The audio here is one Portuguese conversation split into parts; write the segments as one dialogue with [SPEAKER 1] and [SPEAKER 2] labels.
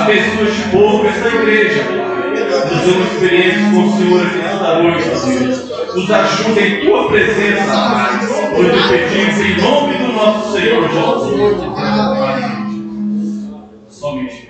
[SPEAKER 1] pessoas de povo, essa igreja, nos dê uma experiência com o Senhor aqui nesta noite, Deus. Nos ajude em tua presença, Pai. Nós te pedimos em nome do nosso Senhor Jesus. Somente.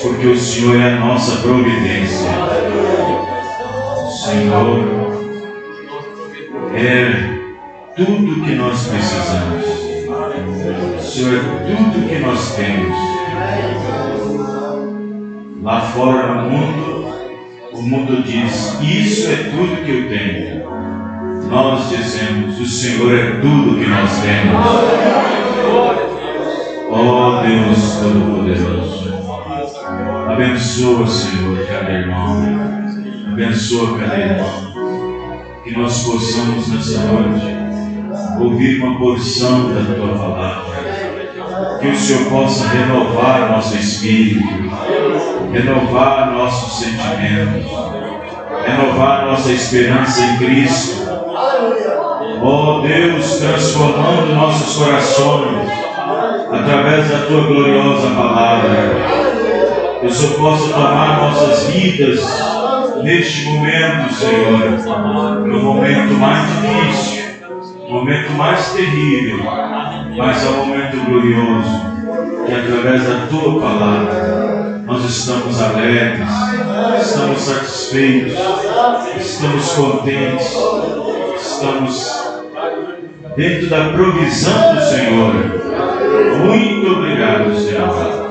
[SPEAKER 2] Porque o Senhor é a nossa providência. O Senhor é tudo que nós precisamos. O Senhor é tudo que nós temos. Lá fora no mundo, o mundo diz: isso é tudo que eu tenho. Nós dizemos: o Senhor é tudo que nós temos. Ó Deus Todo-Poderoso, abençoa, Senhor, cada irmão. Abençoa cada irmão. Que nós possamos nessa noite ouvir uma porção da Tua palavra. Que o Senhor possa renovar nosso espírito, renovar nossos sentimentos, renovar nossa esperança em Cristo. Ó Deus, transformando nossos corações através da Tua gloriosa palavra. Que o Senhor possa tomar nossas vidas neste momento, Senhor, no momento mais difícil, no momento mais terrível, mas é um momento glorioso, que através da Tua palavra nós estamos alegres, estamos satisfeitos, estamos contentes, estamos dentro da provisão do Senhor. Muito obrigado, Senhor.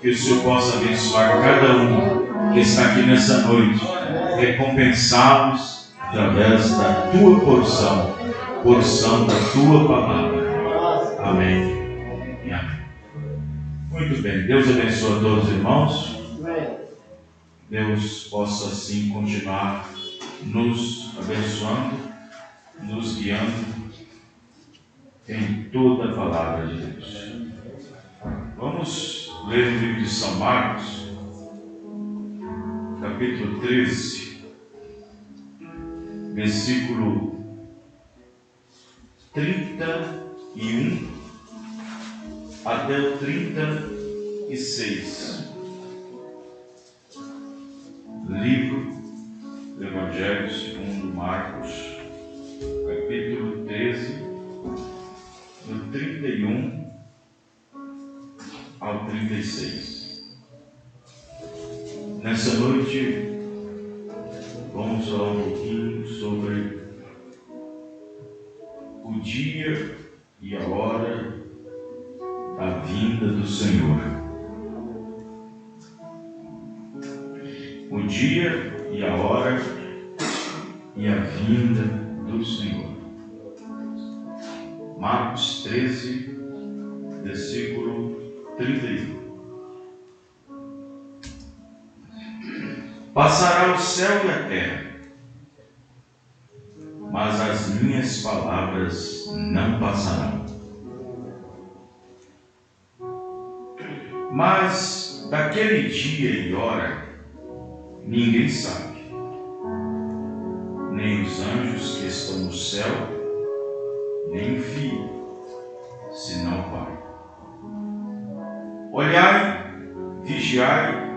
[SPEAKER 2] Que o Senhor possa abençoar cada um que está aqui nessa noite, recompensá-los através da Tua porção da Tua palavra. Amém e amém. Muito bem, Deus abençoe a todos os irmãos. Deus possa assim continuar nos abençoando, nos guiando em toda a palavra de Deus. Vamos ler o livro de São Marcos, capítulo 13, versículo 31 até o 36. livro do Evangelho segundo Marcos, capítulo 13, do 31 ao 36. Nessa noite, vamos falar um pouquinho sobre o dia e a hora da vinda do Senhor. O dia e a hora e a vinda do Senhor. Marcos 13, versículo 31. Passará o céu e a terra, mas as minhas palavras não passarão. Mas daquele dia e hora ninguém sabe, nem os anjos que estão no céu, nem o Filho, senão o Pai. Olhai, vigiai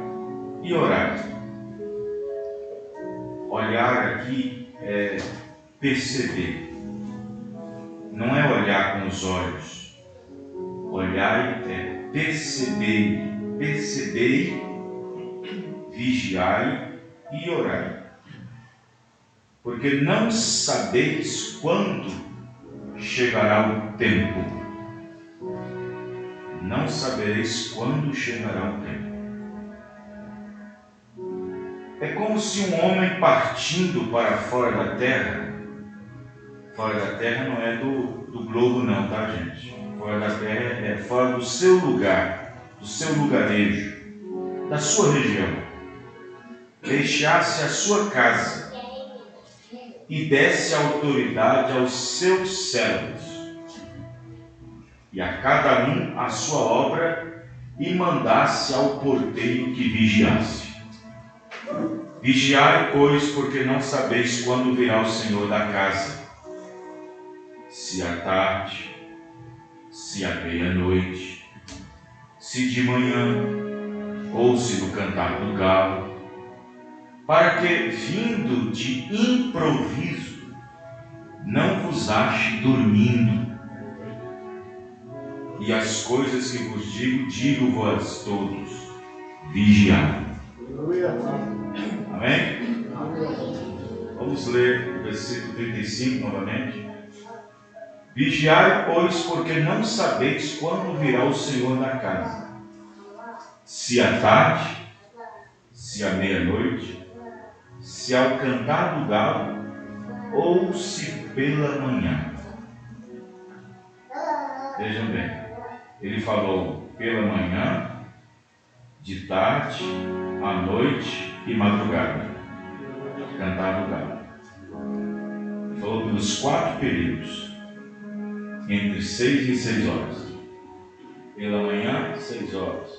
[SPEAKER 2] e orai. Olhar aqui é perceber, não é olhar com os olhos. Olhar é perceber, vigiai e orai, porque não sabeis quando chegará o tempo. Não sabereis quando chegará o tempo. É como se um homem partindo para fora da terra não é do globo não, tá, gente? Fora da terra é fora do seu lugar, do seu lugarejo, da sua região. Deixasse a sua casa e desse autoridade aos seus servos, e a cada um a sua obra, e mandasse ao porteiro que vigiasse. Vigiai, pois, porque não sabeis quando virá o Senhor da casa, se à tarde, se à meia-noite, se de manhã, ou se no cantar do galo, para que, vindo de improviso, não vos ache dormindo. E as coisas que vos digo-vos todos, vigiai. Amém? Vamos ler o versículo 35 novamente. Vigiai, pois, porque não sabeis quando virá o Senhor da casa, se à tarde, se à meia-noite, se ao cantar do galo, ou se pela manhã. Vejam bem, ele falou pela manhã, de tarde, à noite e madrugada. Cantar do galo. Ele falou pelos 4 períodos, entre 6 e 6 horas. Pela manhã, 6 horas.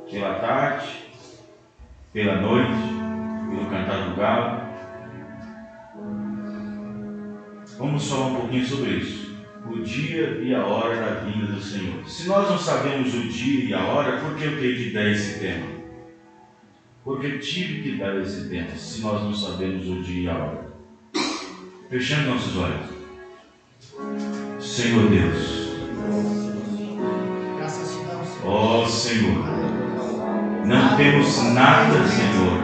[SPEAKER 2] Pela tarde, pela noite, pelo cantar do galo. Vamos falar um pouquinho sobre isso. O dia e a hora da vinda do Senhor. Se nós não sabemos o dia e a hora, por que eu tenho que dar esse tema? Porque tive que dar esse tema, se nós não sabemos o dia e a hora. Fechando nossos olhos. Senhor Deus. Ó Senhor. Não temos nada, Senhor,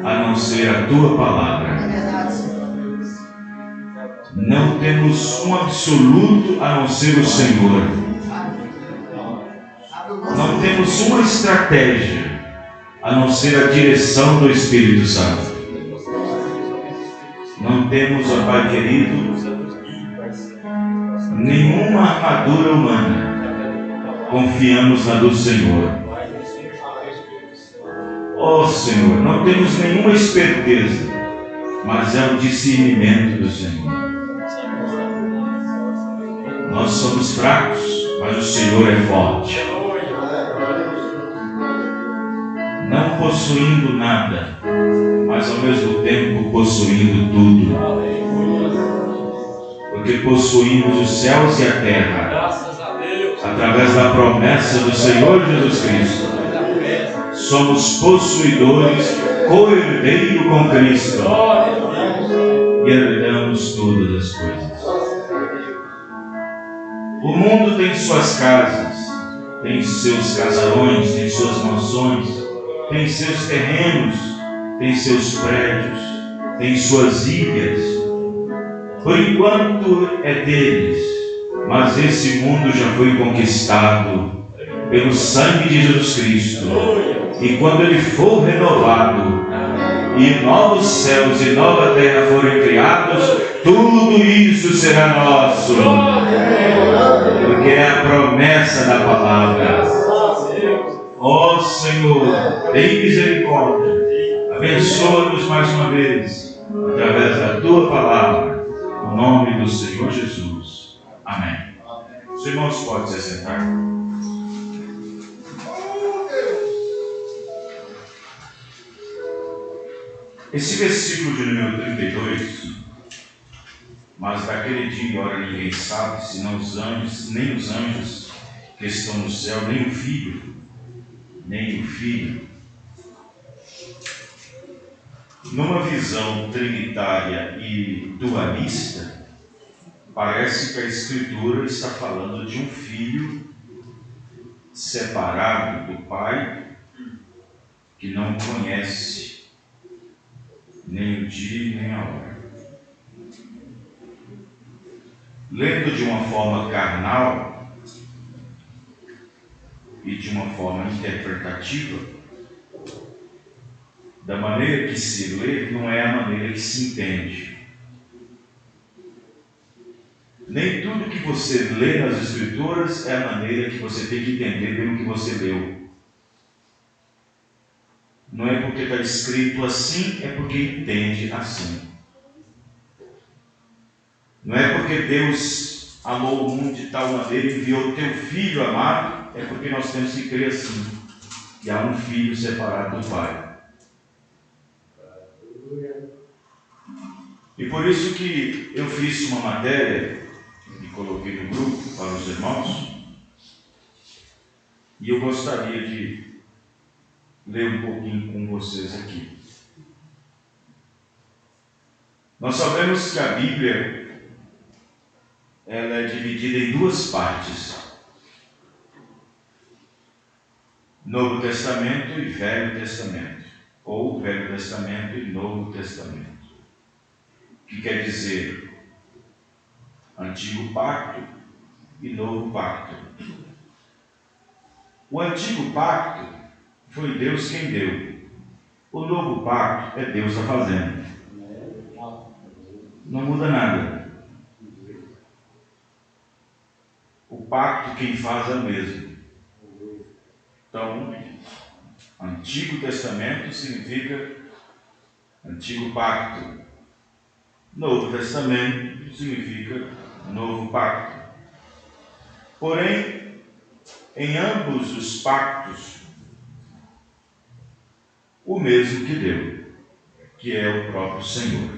[SPEAKER 2] a não ser a Tua palavra. Não temos um absoluto a não ser o Senhor. Não temos uma estratégia a não ser a direção do Espírito Santo. Não temos, ó Pai querido, nenhuma armadura humana. Confiamos na do Senhor. Ó Senhor, não temos nenhuma esperteza, mas é o discernimento do Senhor. Nós somos fracos, mas o Senhor é forte. Não possuindo nada, mas ao mesmo tempo possuindo tudo. Porque possuímos os céus e a terra, através da promessa do Senhor Jesus Cristo. Somos possuidores co-herdeiro com Cristo, e herdamos todas as coisas. O mundo tem suas casas, tem seus casarões, tem suas mansões, tem seus terrenos, tem seus prédios, tem suas ilhas. Por enquanto é deles, mas esse mundo já foi conquistado pelo sangue de Jesus Cristo. E quando ele for renovado, e novos céus e nova terra forem criados, tudo isso será nosso, porque é a promessa da palavra. Ó Senhor, tem misericórdia, abençoa-nos mais uma vez, através da tua palavra, no nome do Senhor Jesus. Amém. Os irmãos podem se assentar. Esse versículo de número 32, mas daquele dia e hora ninguém sabe, senão os anjos, nem os anjos que estão no céu, nem o Filho. Numa visão trinitária e dualista, parece que a Escritura está falando de um filho separado do Pai, que não conhece nem o dia nem a hora. Lendo de uma forma carnal e de uma forma interpretativa, da maneira que se lê não é a maneira que se entende. Nem tudo que você lê nas Escrituras é a maneira que você tem que entender pelo que você leu. Não é porque está escrito assim, é porque entende assim. Não é porque Deus amou o mundo de tal maneira e enviou o teu Filho amado, é porque nós temos que crer assim, que há um Filho separado do Pai. E por isso que eu fiz uma matéria e coloquei no grupo para os irmãos, e eu gostaria de ler um pouquinho com vocês aqui. Nós sabemos que a Bíblia ela é dividida em duas partes: Novo Testamento e Velho Testamento, ou Velho Testamento e Novo Testamento, que quer dizer Antigo Pacto e Novo Pacto. O Antigo Pacto foi Deus quem deu. O Novo Pacto é Deus está fazendo. Não muda nada. O pacto quem faz é o mesmo. Então, Antigo Testamento significa Antigo Pacto. Novo Testamento significa Novo Pacto. Porém, em ambos os pactos, o mesmo que deu, que é o próprio Senhor.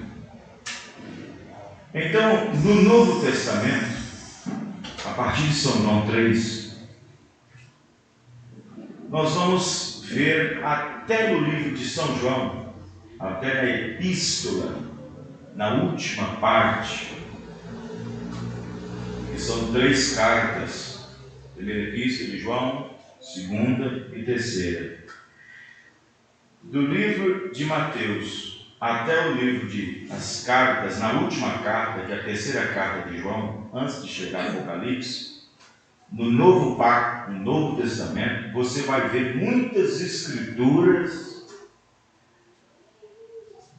[SPEAKER 2] Então, no Novo Testamento, a partir de São João 3, nós vamos ver até no livro de São João, até na epístola, na última parte, que são 3 cartas, primeira epístola de João, segunda e terceira. Do livro de Mateus até o livro de as cartas, na última carta, que é a terceira carta de João, antes de chegar ao Apocalipse, no Novo Pacto, no Novo Testamento, você vai ver muitas escrituras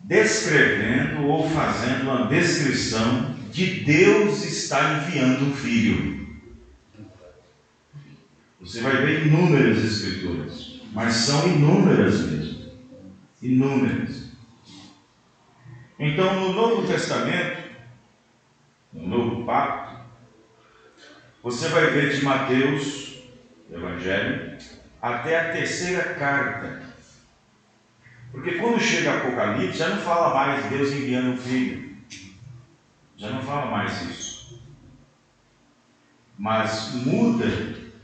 [SPEAKER 2] descrevendo ou fazendo uma descrição de Deus estar enviando um filho. Você vai ver inúmeras escrituras, mas são inúmeras mesmo. Inúmeras. Então, no Novo Testamento, no Novo Pacto, você vai ver de Mateus, Evangelho, até a terceira carta. Porque quando chega Apocalipse, já não fala mais de Deus enviando um filho. Já não fala mais isso. Mas muda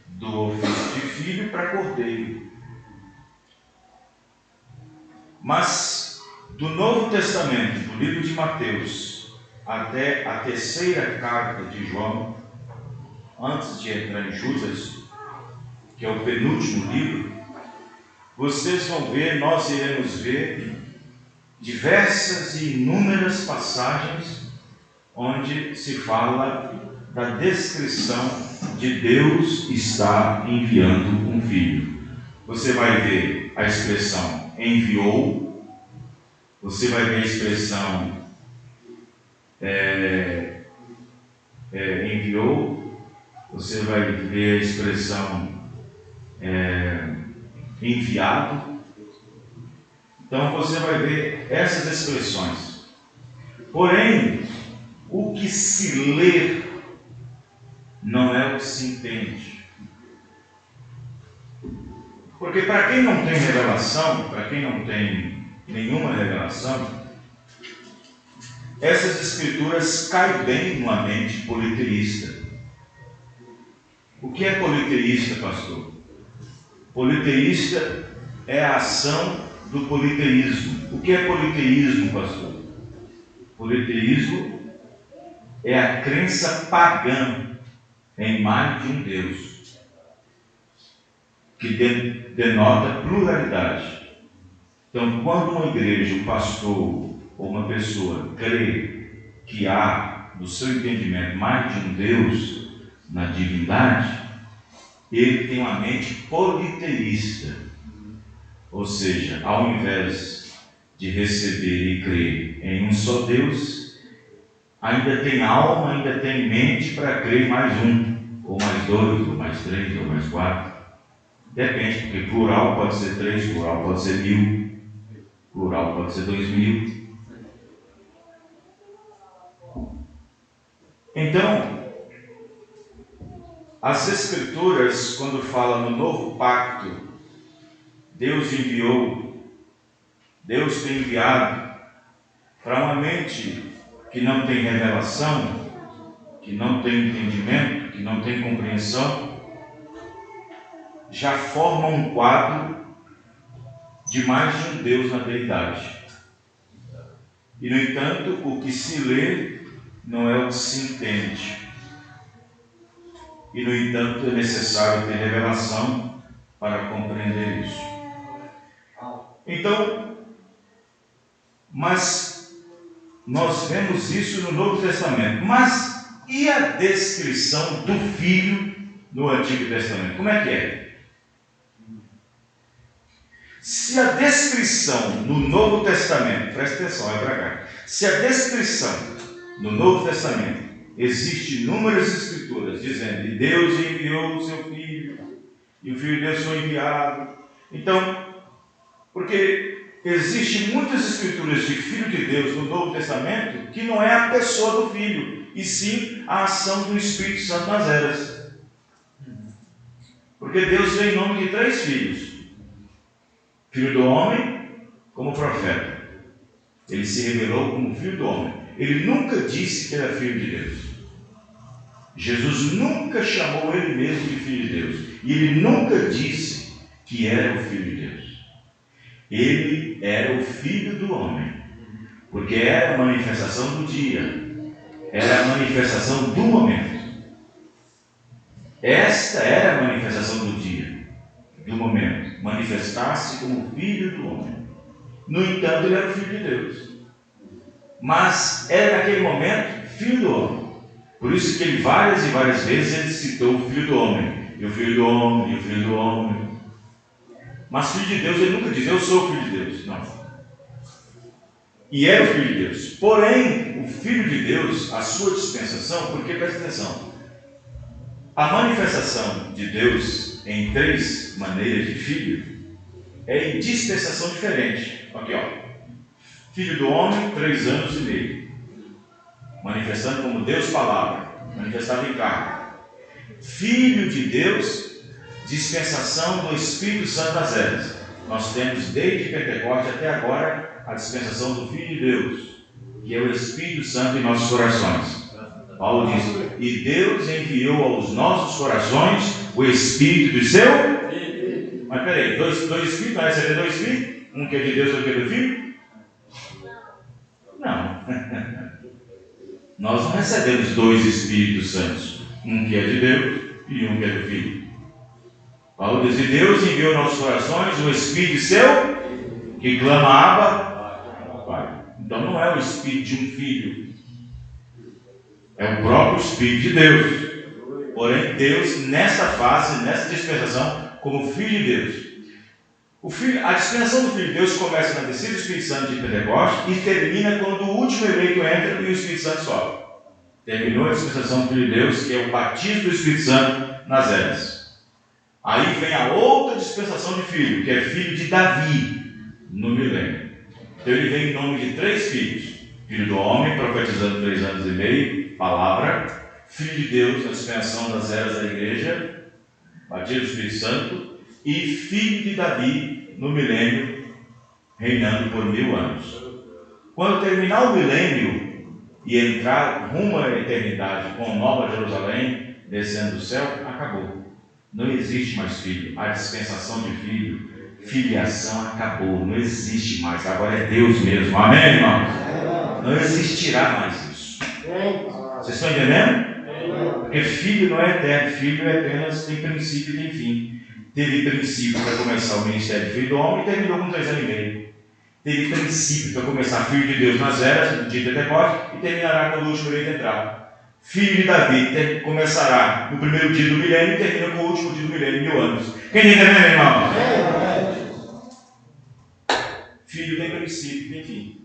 [SPEAKER 2] do ofício de filho para cordeiro. Mas do Novo Testamento, do livro de Mateus, até a terceira carta de João, antes de entrar em Judas, que é o penúltimo livro, vocês vão ver, nós iremos ver diversas e inúmeras passagens onde se fala da descrição de Deus estar enviando um filho. Você vai ver a expressão enviou, você vai ver a expressão enviou, você vai ver a expressão enviado. Então você vai ver essas expressões. Porém, o que se lê não é o que se entende. Porque para quem não tem revelação, para quem não tem nenhuma revelação, essas escrituras caem bem numa mente politeísta. O que é politeísta, pastor? Politeísta é a ação do politeísmo. O que é politeísmo, pastor? Politeísmo é a crença pagã em mais de um Deus, que denota pluralidade. Então, quando uma igreja, um pastor ou uma pessoa crê que há, no seu entendimento, mais de um Deus na divindade, ele tem uma mente politeísta. Ou seja, ao invés de receber e crer em um só Deus, ainda tem alma, ainda tem mente para crer em mais um, ou mais dois, ou mais três, ou mais quatro. Depende, porque plural pode ser 3, plural pode ser 1000, plural pode ser 2000. Então, as Escrituras, quando falam no novo pacto, Deus enviou, Deus tem enviado para uma mente que não tem revelação, que não tem entendimento, que não tem compreensão, já forma um quadro de mais de um Deus na deidade. E, no entanto, o que se lê não é o que se entende. E, no entanto, é necessário ter revelação para compreender isso. Então, mas nós vemos isso no Novo Testamento. Mas e a descrição do Filho no Antigo Testamento? Como é que é? Se a descrição no Novo Testamento, presta atenção, vai para cá. Se a descrição no Novo Testamento existe inúmeras escrituras dizendo que Deus enviou o seu Filho, e o Filho de Deus foi enviado. Então, porque existem muitas escrituras de Filho de Deus no Novo Testamento que não é a pessoa do Filho, e sim a ação do Espírito Santo nas eras. Porque Deus veio em nome de 3 filhos. Filho do homem como profeta. Ele se revelou como filho do homem. Ele nunca disse que era filho de Deus. Jesus nunca chamou ele mesmo de filho de Deus. E ele nunca disse que era o filho de Deus. Ele era o filho do homem. Porque era a manifestação do dia. Era a manifestação do momento. Esta era a manifestação do dia, do momento. Manifestar-se como filho do homem. No entanto, ele era o filho de Deus. Mas era naquele momento filho do homem. Por isso que ele várias e várias vezes ele citou o filho do homem. E o filho do homem, e o filho do homem. Mas filho de Deus, ele nunca diz, eu sou o filho de Deus. Não. E era o filho de Deus. Porém, o filho de Deus, a sua dispensação, porque presta atenção, a manifestação de Deus em 3 maneiras de filho é em dispensação diferente. Aqui, ó. Filho do homem, 3 anos e meio. Manifestando como Deus palavra, manifestado em carne. Filho de Deus, dispensação do Espírito Santo das eras. Nós temos desde Pentecostes até agora a dispensação do Filho de Deus, que é o Espírito Santo em nossos corações. Paulo diz, e Deus enviou aos nossos corações o Espírito do seu... Mas peraí, dois Espíritos, vai receber 2 Espíritos? Um que é de Deus e outro que é do Filho? Não. Nós não recebemos dois Espíritos Santos. Um que é de Deus e um que é do Filho. Paulo diz: Deus enviou aos nossos corações o Espírito seu, que clama Abba, Pai. Então não é o Espírito de um filho, é o próprio Espírito de Deus. Porém, Deus, nessa fase, nessa dispensação, como Filho de Deus. A dispensação do Filho de Deus começa na descida do Espírito Santo de Pentecostes e termina quando o último eleito entra e o Espírito Santo sobe. Terminou a dispensação do Filho de Deus, que é o batismo do Espírito Santo nas eras. Aí vem a outra dispensação de Filho, que é filho de Davi, no milênio. Então ele vem em nome de 3 filhos: Filho do homem, profetizando 3 anos e meio, palavra; Filho de Deus, na dispensação das eras da igreja, batismo do Espírito Santo; e Filho de Davi, no milênio, reinando por 1000 anos. Quando terminar o milênio e entrar rumo à eternidade com Nova Jerusalém, descendo do céu, acabou. Não existe mais filho. A dispensação de filho, filiação, acabou. Não existe mais. Agora é Deus mesmo. Amém, irmãos? Não existirá mais isso. Vocês estão entendendo? Porque filho não é eterno. Filho é apenas tem princípio e tem fim. Teve princípio para começar o ministério de Filho do homem e terminou com 3 anos e meio. Teve princípio para começar Filho de Deus nas eras, no dia de Pentecostes, e terminará quando o último eleito entrar. Filho de Davi começará no primeiro dia do milênio e termina com o último dia do milênio, 1000 anos. Quem está entendendo, irmão? Filho tem princípio, tem fim.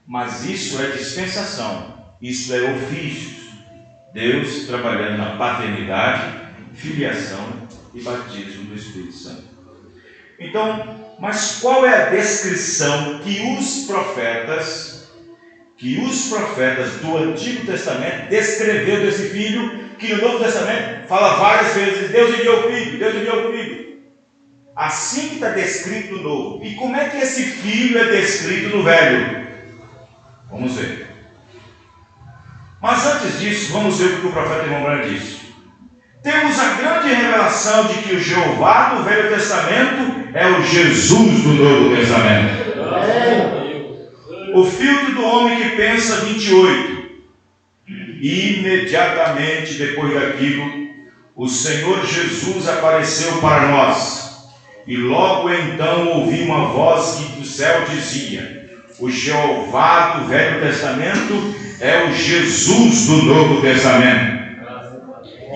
[SPEAKER 2] Mas isso é dispensação. Isso é ofícios. Deus trabalhando na paternidade, filiação e batismo do Espírito Santo. Então, mas qual é a descrição que os profetas do Antigo Testamento descreveu desse filho, que no Novo Testamento fala várias vezes: Deus enviou o filho, Deus enviou o filho. Assim que está descrito no Novo. E como é que esse filho é descrito no Velho? Vamos ver. Mas antes disso, vamos ver o que o profeta Irmão Branco disse. Temos a grande revelação de que o Jeová do Velho Testamento é o Jesus do Novo Testamento. O filtro do homem que pensa, 28. Imediatamente depois daquilo, o Senhor Jesus apareceu para nós. E logo então ouvi uma voz que do céu dizia: o Jeová do Velho Testamento é o Jesus do Novo Testamento.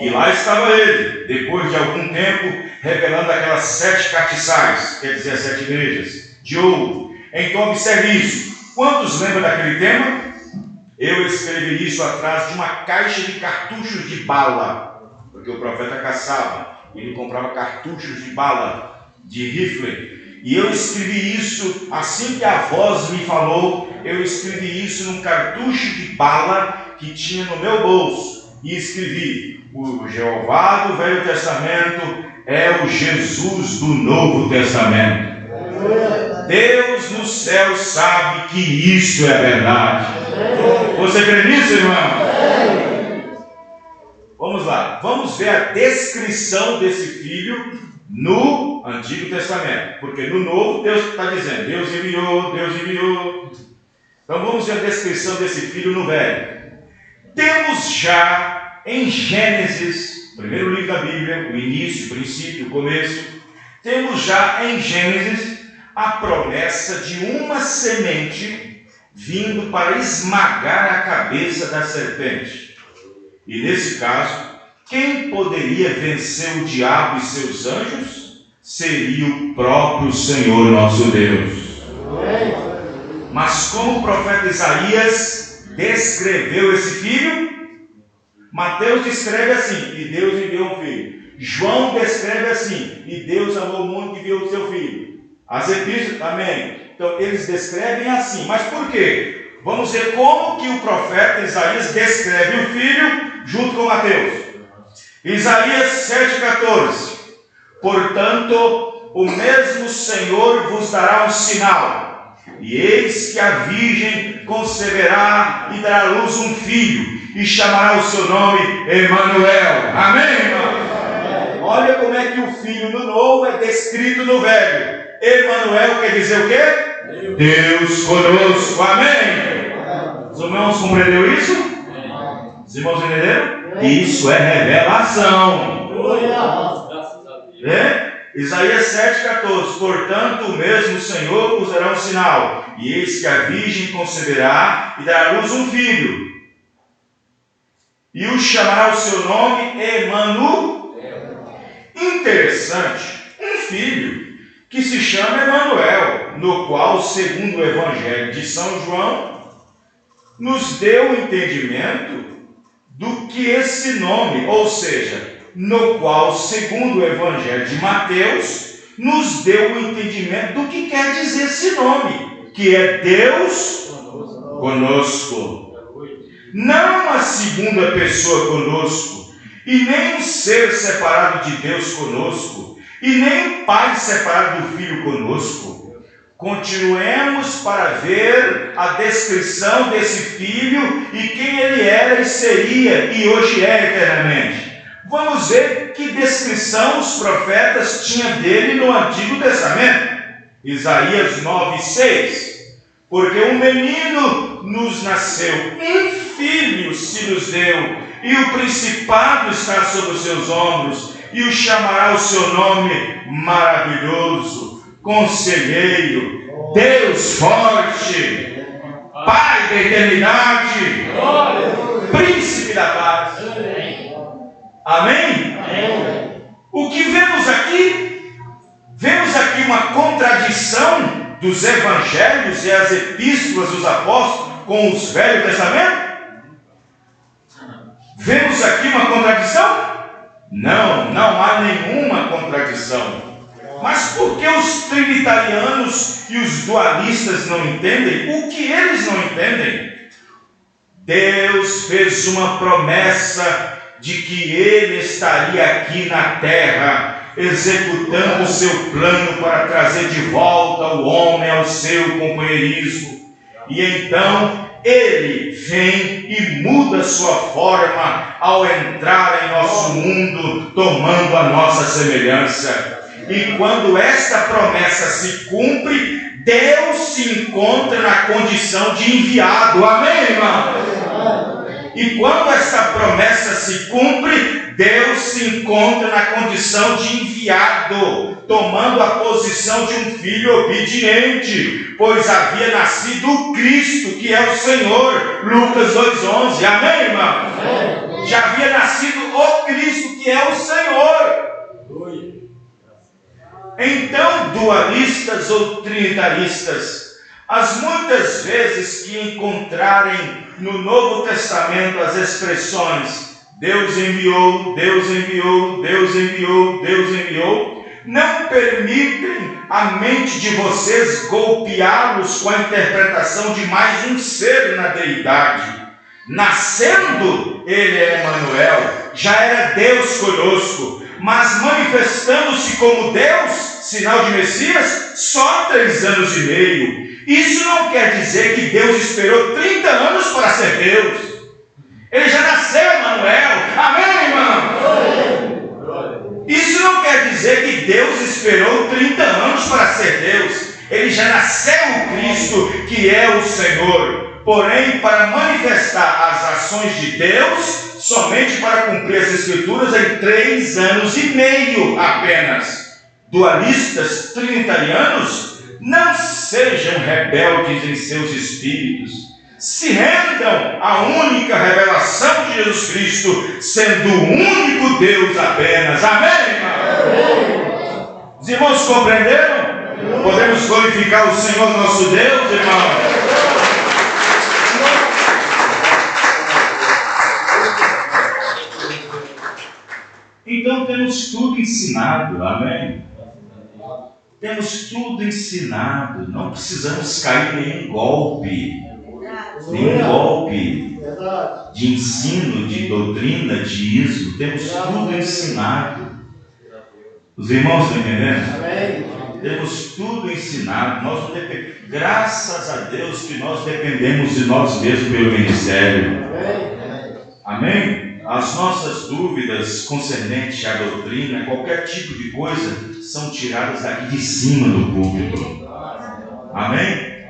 [SPEAKER 2] E lá estava ele, depois de algum tempo, revelando aquelas 7 castiçais, quer dizer, as 7 igrejas, de ouro. Então observe isso. Quantos lembram daquele tema? Eu escrevi isso atrás de uma caixa de cartuchos de bala, porque o profeta caçava, ele comprava cartuchos de bala, de rifle. E eu escrevi isso, assim que a voz me falou, eu escrevi isso num cartucho de bala que tinha no meu bolso. E escrevi: o Jeová do Velho Testamento é o Jesus do Novo Testamento. Deus no céu sabe que isso é verdade. Você crê nisso, irmão? Vamos lá. Vamos ver a descrição desse filho no Antigo Testamento. Porque no Novo Deus está dizendo: Deus enviou, Deus enviou. Então vamos ver a descrição desse filho no Velho. Temos já em Gênesis, primeiro livro da Bíblia, o início, o princípio, o começo, temos já em Gênesis a promessa de uma semente vindo para esmagar a cabeça da serpente. E nesse caso, quem poderia vencer o diabo e seus anjos? Seria o próprio Senhor nosso Deus. Mas como o profeta Isaías descreveu esse filho? Mateus descreve assim: e Deus enviou um filho. João descreve assim: e Deus amou o mundo e enviou o seu filho. As epístolas também. Então eles descrevem assim. Mas por quê? Vamos ver como que o profeta Isaías descreve o filho junto com Mateus. Isaías 7,14. Portanto, o mesmo Senhor vos dará um sinal. E eis que a virgem conceberá e dará à luz um filho, e chamará o seu nome Emanuel. Amém, irmão? Olha como é que o filho no Novo é descrito no Velho. Emanuel quer dizer o quê? Deus conosco. Amém? Os irmãos compreenderam isso? Os irmãos entenderam? Isso é revelação. Isaías 7,14. Portanto, o mesmo Senhor vos dará um sinal, e eis que a virgem conceberá e dará à luz um filho, e o chamará o seu nome Emanuel. Interessante, um filho que se chama Emanuel, no qual, segundo o Evangelho de São João, nos deu o entendimento do que esse nome, ou seja, no qual, segundo o Evangelho de Mateus, nos deu o entendimento do que quer dizer esse nome, que é Deus conosco. Não a segunda pessoa conosco, e nem um ser separado de Deus conosco, e nem um pai separado do filho conosco. Continuemos para ver a descrição desse filho e quem ele era e seria e hoje é eternamente. Vamos ver que descrição os profetas tinham dele no Antigo Testamento. Isaías 9:6. Porque um menino nos nasceu, um filho se nos deu, e o principado está sobre os seus ombros, e o chamará o seu nome maravilhoso, conselheiro, Deus forte, Pai da eternidade, príncipe da paz. Amém? O que vemos aqui? Vemos aqui uma contradição dos evangelhos e as epístolas dos apóstolos com os Velho Testamento? Vemos aqui uma contradição? Não, não há nenhuma contradição. Mas por que os trinitarianos e os dualistas não entendem? O que eles não entendem? Deus fez uma promessa de que Ele estaria aqui na terra, executando o seu plano para trazer de volta o homem ao seu companheirismo. E então Ele vem e muda sua forma ao entrar em nosso mundo, tomando a nossa semelhança. E quando esta promessa se cumpre, Deus se encontra na condição de enviado. Amém, irmão? E quando esta promessa se cumpre, Deus se encontra na condição de enviado, tomando a posição de um filho obediente, pois havia nascido o Cristo, que é o Senhor. Lucas 2:11. Amém, irmão? Já havia nascido o Cristo, que é o Senhor. Então, dualistas ou trinitaristas, as muitas vezes que encontrarem no Novo Testamento as expressões Deus enviou, Deus enviou, Deus enviou, Deus enviou, não permitem a mente de vocês golpeá-los com a interpretação de mais um ser na deidade. Nascendo, ele é Emanuel, já era Deus conosco, mas manifestando-se como Deus, sinal de Messias, só 3 anos e meio. Isso não quer dizer que Deus esperou 30 anos para ser Deus. Ele já nasceu, Emanuel. Amém, irmão? Isso não quer dizer que Deus esperou 30 anos para ser Deus. Ele já nasceu o Cristo, que é o Senhor. Porém, para manifestar as ações de Deus, somente para cumprir as Escrituras em 3 anos e meio apenas. Dualistas, trinitarianos, não sejam rebeldes em seus espíritos. Se rendam à única revelação de Jesus Cristo, sendo o único Deus apenas. Amém, irmão? Os irmãos compreenderam? Podemos glorificar o Senhor nosso Deus, irmão? Então temos tudo ensinado, amém? Temos tudo ensinado, não precisamos cair em nenhum golpe de ensino, de doutrina, de ismo. Temos tudo ensinado. Os irmãos estão entendendo? Amém. Temos tudo ensinado. Nós graças a Deus que nós dependemos de nós mesmos pelo ministério. Amém? Amém? As nossas dúvidas concernentes à doutrina, qualquer tipo de coisa, são tiradas daqui de cima do púlpito. Amém?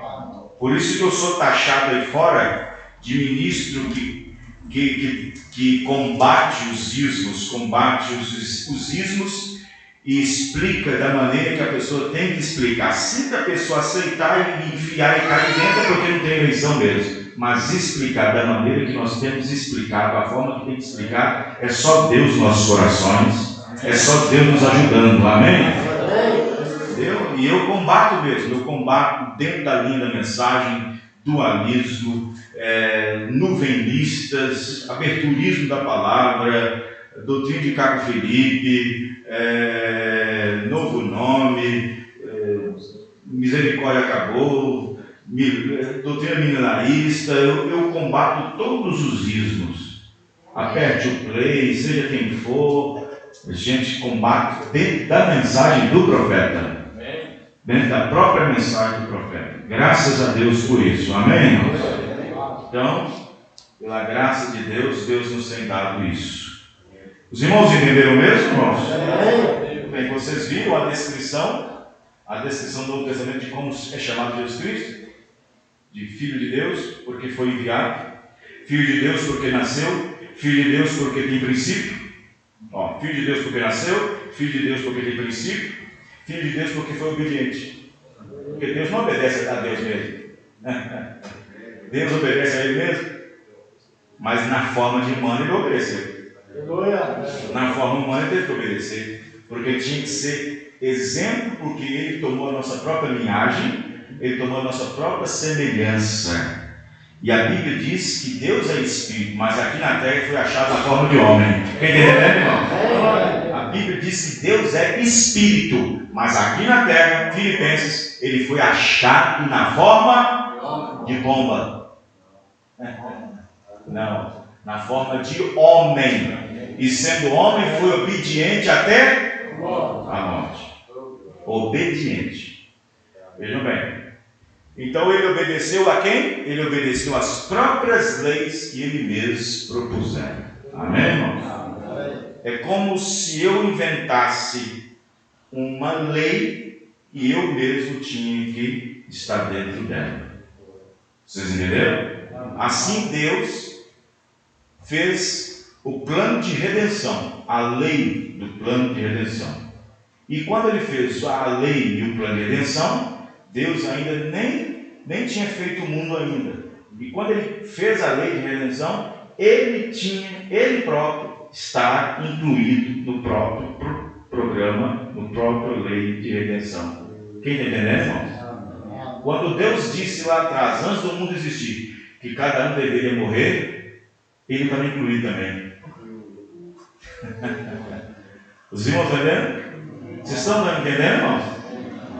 [SPEAKER 2] Por isso que eu sou taxado aí fora de ministro que combate os ismos, combate os ismos e explica da maneira que a pessoa tem que explicar. Se a pessoa aceitar e enfiar e cair dentro, é porque não tem eleição mesmo. Mas explicar da maneira que nós temos explicado, a forma que tem que explicar, é só Deus nos nossos corações, é só Deus nos ajudando, amém? E eu combato mesmo, eu combato dentro da linha da mensagem, dualismo, nuvenistas, aberturismo da palavra, doutrina de Caco Felipe, novo nome, misericórdia acabou, doutrina milenarista. Eu combato todos os ismos. Aperte o play, seja quem for, a gente combate dentro da mensagem do profeta, dentro da própria mensagem do profeta. Graças a Deus por isso, amém, irmãos? Então, pela graça de Deus, Deus nos tem dado isso. Os irmãos entenderam mesmo, irmãos? Bem, vocês viram a descrição do Novo Testamento de como é chamado Jesus Cristo? De Filho de Deus, porque foi enviado. Filho de Deus, porque nasceu. Filho de Deus, porque tem princípio. Filho de Deus, porque nasceu. Filho de Deus, porque tem princípio. Filho de Deus, porque foi obediente. Porque Deus não obedece a Deus mesmo. Deus obedece a Ele mesmo. Mas na forma de humano Ele obedeceu. Na forma humana Ele teve que obedecer. Porque Ele tinha que ser exemplo, porque Ele tomou a nossa própria linhagem. Ele tomou a nossa própria semelhança. E a Bíblia diz que Deus é Espírito, mas aqui na terra foi achado na forma de homem. Quem entendeu, irmão? A Bíblia diz que Deus é Espírito, mas aqui na terra, Filipenses, ele foi achado na forma de pomba. Não, na forma de homem. E sendo homem, foi obediente até a morte. Obediente. Vejam bem. Então ele obedeceu a quem? Ele obedeceu às próprias leis que ele mesmo propusera. Amém, irmão? É como se eu inventasse uma lei e eu mesmo tinha que estar dentro dela. Vocês entenderam? Assim Deus fez o plano de redenção, a lei do plano de redenção. E quando ele fez a lei e o plano de redenção, Deus ainda nem tinha feito o mundo ainda. E quando ele fez a lei de redenção, ele próprio está incluído no próprio programa, no próprio lei de redenção. Quem está entendendo, irmãos? Quando Deus disse lá atrás, antes do mundo existir, que cada um deveria morrer, ele estava incluído também. Os irmãos estão entendendo? Vocês estão entendendo, irmãos?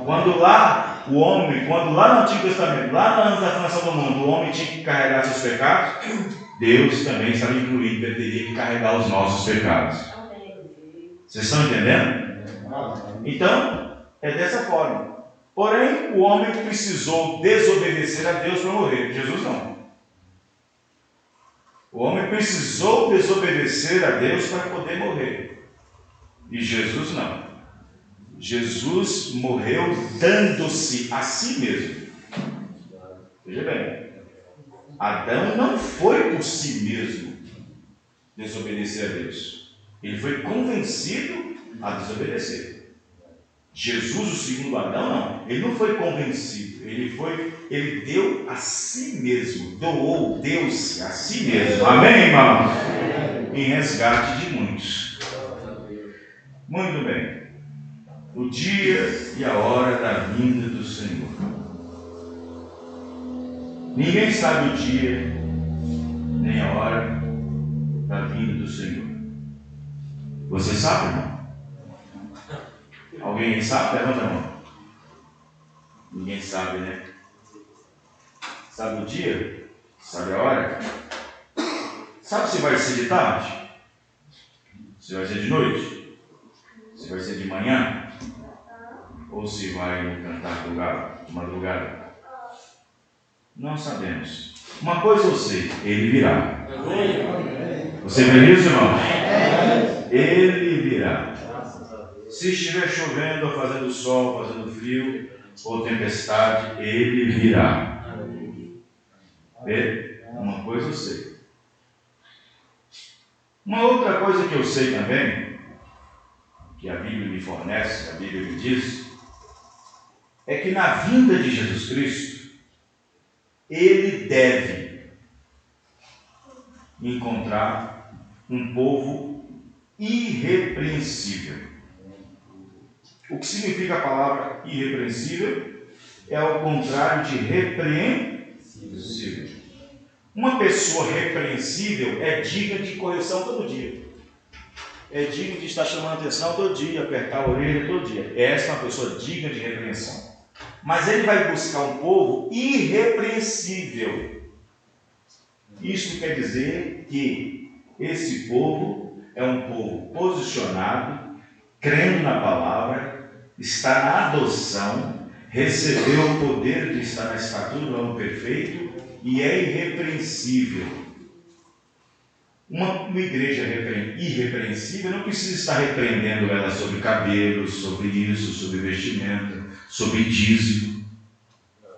[SPEAKER 2] Quando lá no Antigo Testamento, lá antes da fundação do mundo, o homem tinha que carregar seus pecados, Deus também estava incluído, ele teria que carregar os nossos pecados. Vocês estão entendendo? Então, é dessa forma. Porém, o homem precisou desobedecer a Deus para morrer. Jesus não. O homem precisou desobedecer a Deus para poder morrer. E Jesus não. Jesus morreu dando-se a si mesmo. Veja bem, Adão não foi por si mesmo desobedecer a Deus. Ele foi convencido a desobedecer. Jesus, o segundo Adão, não. Ele não foi convencido. Ele deu a si mesmo. Doou, deu-se a si mesmo. Amém, irmão? Em resgate de muitos. Muito bem. O dia e a hora da vinda do Senhor. Ninguém sabe o dia nem a hora da vinda do Senhor. Você sabe, irmão? Alguém sabe? Levanta a mão. Ninguém sabe, né? Sabe o dia? Sabe a hora? Sabe se vai ser de tarde? Se vai ser de noite? Se vai ser de manhã? Ou se vai cantar de madrugada? Não sabemos. Uma coisa eu sei, ele virá. Você vê isso, irmão? Ele virá. Se estiver chovendo, ou fazendo sol, fazendo frio, ou tempestade, ele virá. Vê? Uma coisa eu sei. Uma outra coisa que eu sei também, que a Bíblia me fornece, a Bíblia me diz, é que na vinda de Jesus Cristo, ele deve encontrar um povo irrepreensível. O que significa a palavra irrepreensível? É o contrário de repreensível. Uma pessoa repreensível é digna de correção todo dia. É digna de estar chamando atenção todo dia, apertar a orelha todo dia. Essa é uma pessoa digna de repreensão. Mas ele vai buscar um povo irrepreensível. Isto quer dizer que esse povo é um povo posicionado, crendo na palavra, está na adoção, recebeu o poder de estar na estatura do homem perfeito e é irrepreensível. Uma igreja irrepreensível não precisa estar repreendendo ela sobre cabelo, sobre isso, sobre vestimenta, sobre dízimo,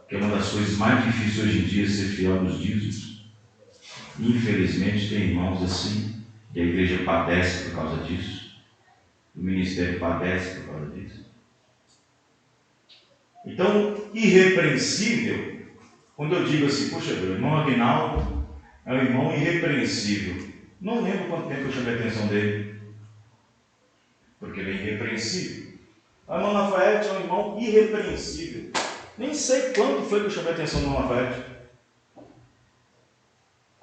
[SPEAKER 2] que é uma das coisas mais difíceis hoje em dia, ser fiel nos dízimos. Infelizmente tem irmãos assim, e a igreja padece por causa disso, o ministério padece por causa disso. Então, irrepreensível, quando eu digo assim, poxa, o irmão Aguinaldo é um irmão irrepreensível, não lembro quanto tempo eu chamei a atenção dele, porque ele é irrepreensível. O irmão Lafayette é um irmão irrepreensível, nem sei quanto foi que eu chamei a atenção do irmão Lafayette.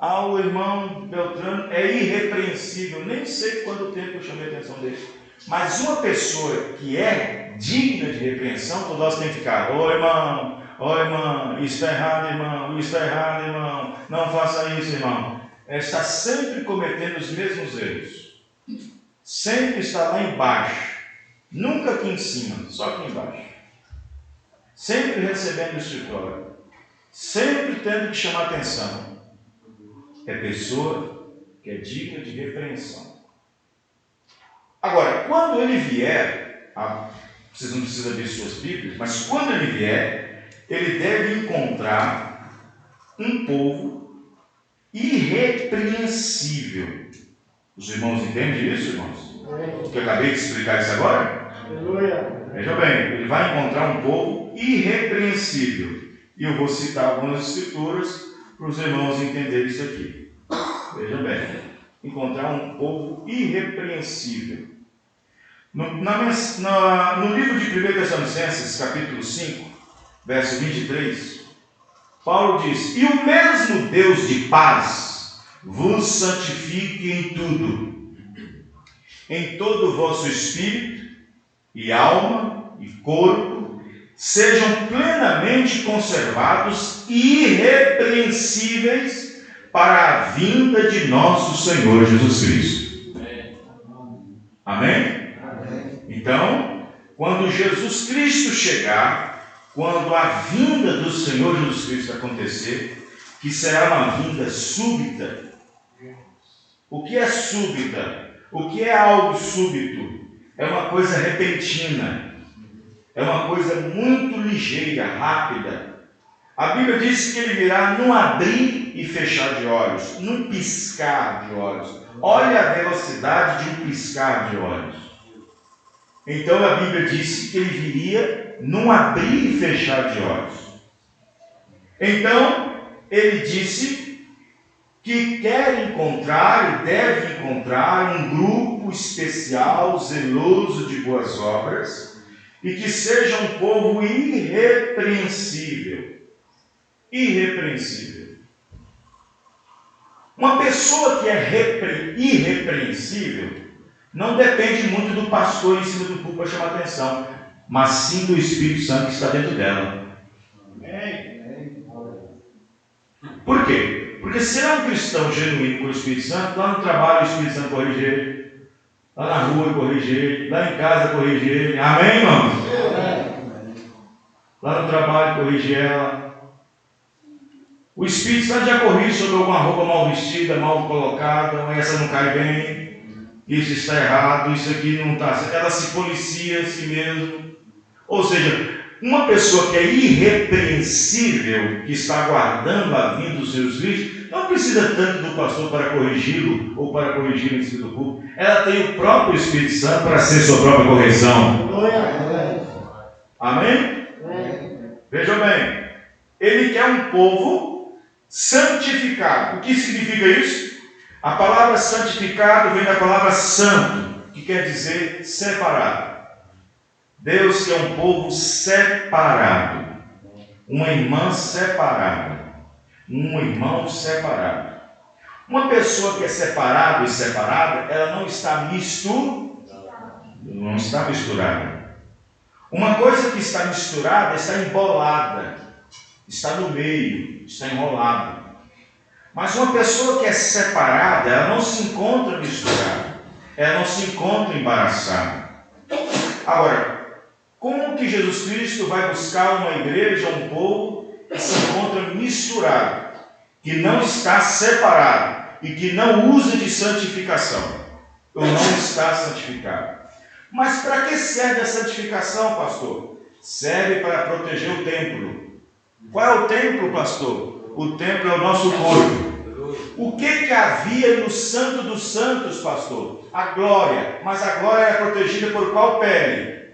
[SPEAKER 2] O irmão Beltrano é irrepreensível, nem sei quanto tempo eu chamei a atenção dele. Mas uma pessoa que é digna de repreensão, todos nós temos que ficar, ô irmão, isso está errado, irmão, isso está errado, irmão, não faça isso, irmão. Está sempre cometendo os mesmos erros. Sempre está lá embaixo, nunca aqui em cima, só aqui embaixo. Sempre recebendo o escritório, sempre tendo que chamar atenção. É pessoa que é digna de repreensão. Agora, quando ele vier, vocês não precisam ver suas Bíblias, mas quando ele vier, ele deve encontrar um povo irrepreensível. Os irmãos entendem isso, irmãos? Que eu acabei de explicar isso agora?
[SPEAKER 3] Aleluia.
[SPEAKER 2] Veja bem, ele vai encontrar um povo irrepreensível. E eu vou citar algumas escrituras para os irmãos entenderem isso aqui. Veja bem, encontrar um povo irrepreensível. No livro de 1 Tessalonicenses, capítulo 5, verso 23, Paulo diz: e o mesmo Deus de paz vos santifique em tudo, em todo o vosso espírito e alma e corpo, sejam plenamente conservados e irrepreensíveis para a vinda de nosso Senhor Jesus Cristo. Amém? Então, quando Jesus Cristo chegar, quando a vinda do Senhor Jesus Cristo acontecer, que será uma vinda súbita. O que é súbita? O que é algo súbito? É uma coisa repentina. É uma coisa muito ligeira, rápida. A Bíblia diz que ele virá num abrir e fechar de olhos, num piscar de olhos. Olha a velocidade de um piscar de olhos. Então a Bíblia disse que ele viria num abrir e fechar de olhos. Então ele disse que quer encontrar e deve encontrar um grupo especial, zeloso de boas obras, e que seja um povo irrepreensível. Irrepreensível. Uma pessoa que é irrepreensível não depende muito do pastor em cima do púlpito para chamar atenção, mas sim do Espírito Santo que está dentro dela. Por quê? Porque se é um cristão genuíno com o Espírito Santo, lá no trabalho o Espírito Santo corrige ele, lá na rua corrige ele, lá em casa corrige ele. Amém, irmãos? Lá no trabalho corrige ela. O Espírito Santo já corrige sobre alguma roupa mal vestida, mal colocada, essa não cai bem, isso está errado, isso aqui não está certo. Ela se policia a si mesmo. Ou seja, uma pessoa que é irrepreensível, que está aguardando a vinda dos seus filhos, não precisa tanto do pastor para corrigi-lo ou para corrigir o ensino do público. Ela tem o próprio Espírito Santo para ser sua própria correção. Amém? Vejam bem, ele quer um povo santificado. O que significa isso? A palavra santificado vem da palavra santo, que quer dizer separado. Deus quer um povo separado, uma irmã separada, um irmão separado. Uma pessoa que é separada e separada, ela não está misturada. Uma coisa que está misturada está embolada, está no meio, está enrolada. Mas uma pessoa que é separada, ela não se encontra misturada, ela não se encontra embaraçada. Agora, como que Jesus Cristo vai buscar uma igreja, um povo que se encontra misturado, que não está separado e que não usa de santificação, ou não está santificado? Mas para que serve a santificação, pastor? Serve para proteger o templo. Qual é o templo, pastor? O templo é o nosso corpo. O que havia no Santo dos Santos, pastor? A glória. Mas a glória era protegida por qual pele?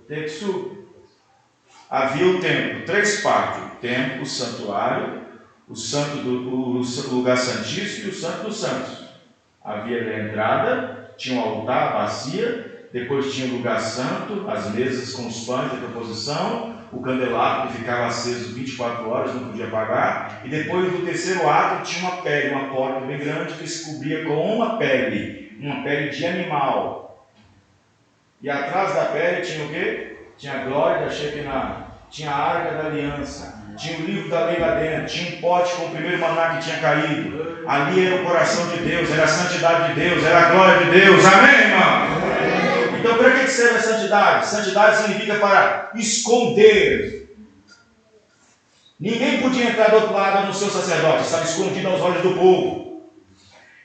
[SPEAKER 2] Texu. Havia o templo, 3 partes: o templo, o santuário, o lugar santíssimo e o santo dos santos. Havia a entrada, tinha um altar, a bacia, depois tinha o lugar santo, as mesas com os pães, a proposição, o candelabro que ficava aceso 24 horas, não podia apagar, e depois do terceiro ato tinha uma pele, uma porta bem grande que se cobria com uma pele de animal. E atrás da pele tinha o quê? Tinha a glória da Shekinah, tinha a arca da aliança, tinha o livro da lei lá dentro, tinha um pote com o primeiro maná que tinha caído. Ali era o coração de Deus, era a santidade de Deus, era a glória de Deus. Amém, irmão? Então, para que serve a santidade? Santidade significa para esconder. Ninguém podia entrar do outro lado no seu sacerdote, estava escondido aos olhos do povo.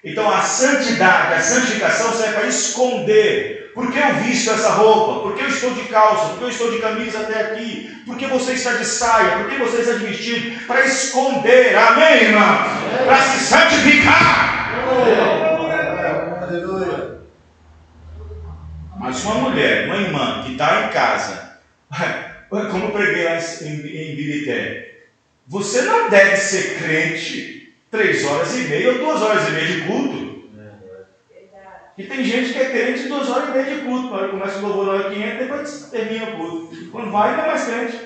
[SPEAKER 2] Então, a santidade, a santificação serve para esconder. Por que eu visto essa roupa? Por que eu estou de calça? Por que eu estou de camisa até aqui? Por que você está de saia? Por que você está de vestido? Para esconder, amém, irmão? Para se santificar. Aleluia. Mas uma mulher, uma irmã que está em casa, como eu preguei lá em Birité, você não deve ser crente 3 horas e meia ou 2 horas e meia de culto. E tem gente que é crente 2 horas e meia de culto. Quando começa o louvor na hora que entra, depois termina o culto. Quando vai, não é mais crente.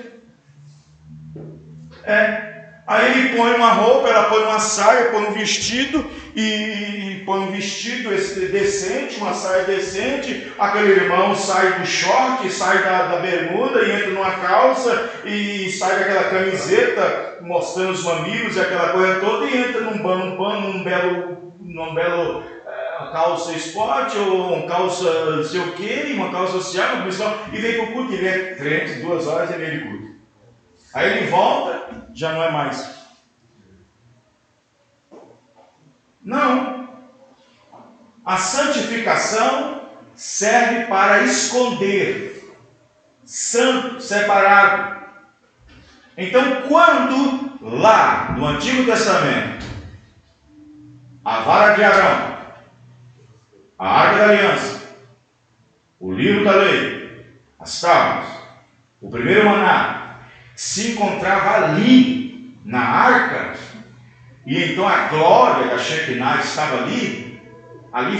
[SPEAKER 2] Aí ele põe uma roupa, ela põe uma saia, põe um vestido, e põe um vestido decente, uma saia decente. Aquele irmão sai do short, sai da bermuda e entra numa calça, e sai daquela camiseta mostrando os mamilos e aquela coisa toda, e entra num belo calça esporte, ou uma calça não sei o que, uma calça social, uma pessoa, e vem para o culto. Ele é crente 2 horas e meia de culto. Aí ele volta, já não é mais. Não. A santificação serve para esconder, santo, separado. Então, quando lá no Antigo Testamento, a vara de Arão, a arca da aliança, o livro da lei, as tábuas, o primeiro maná, se encontrava ali, na arca, e então a glória da Shekinah estava ali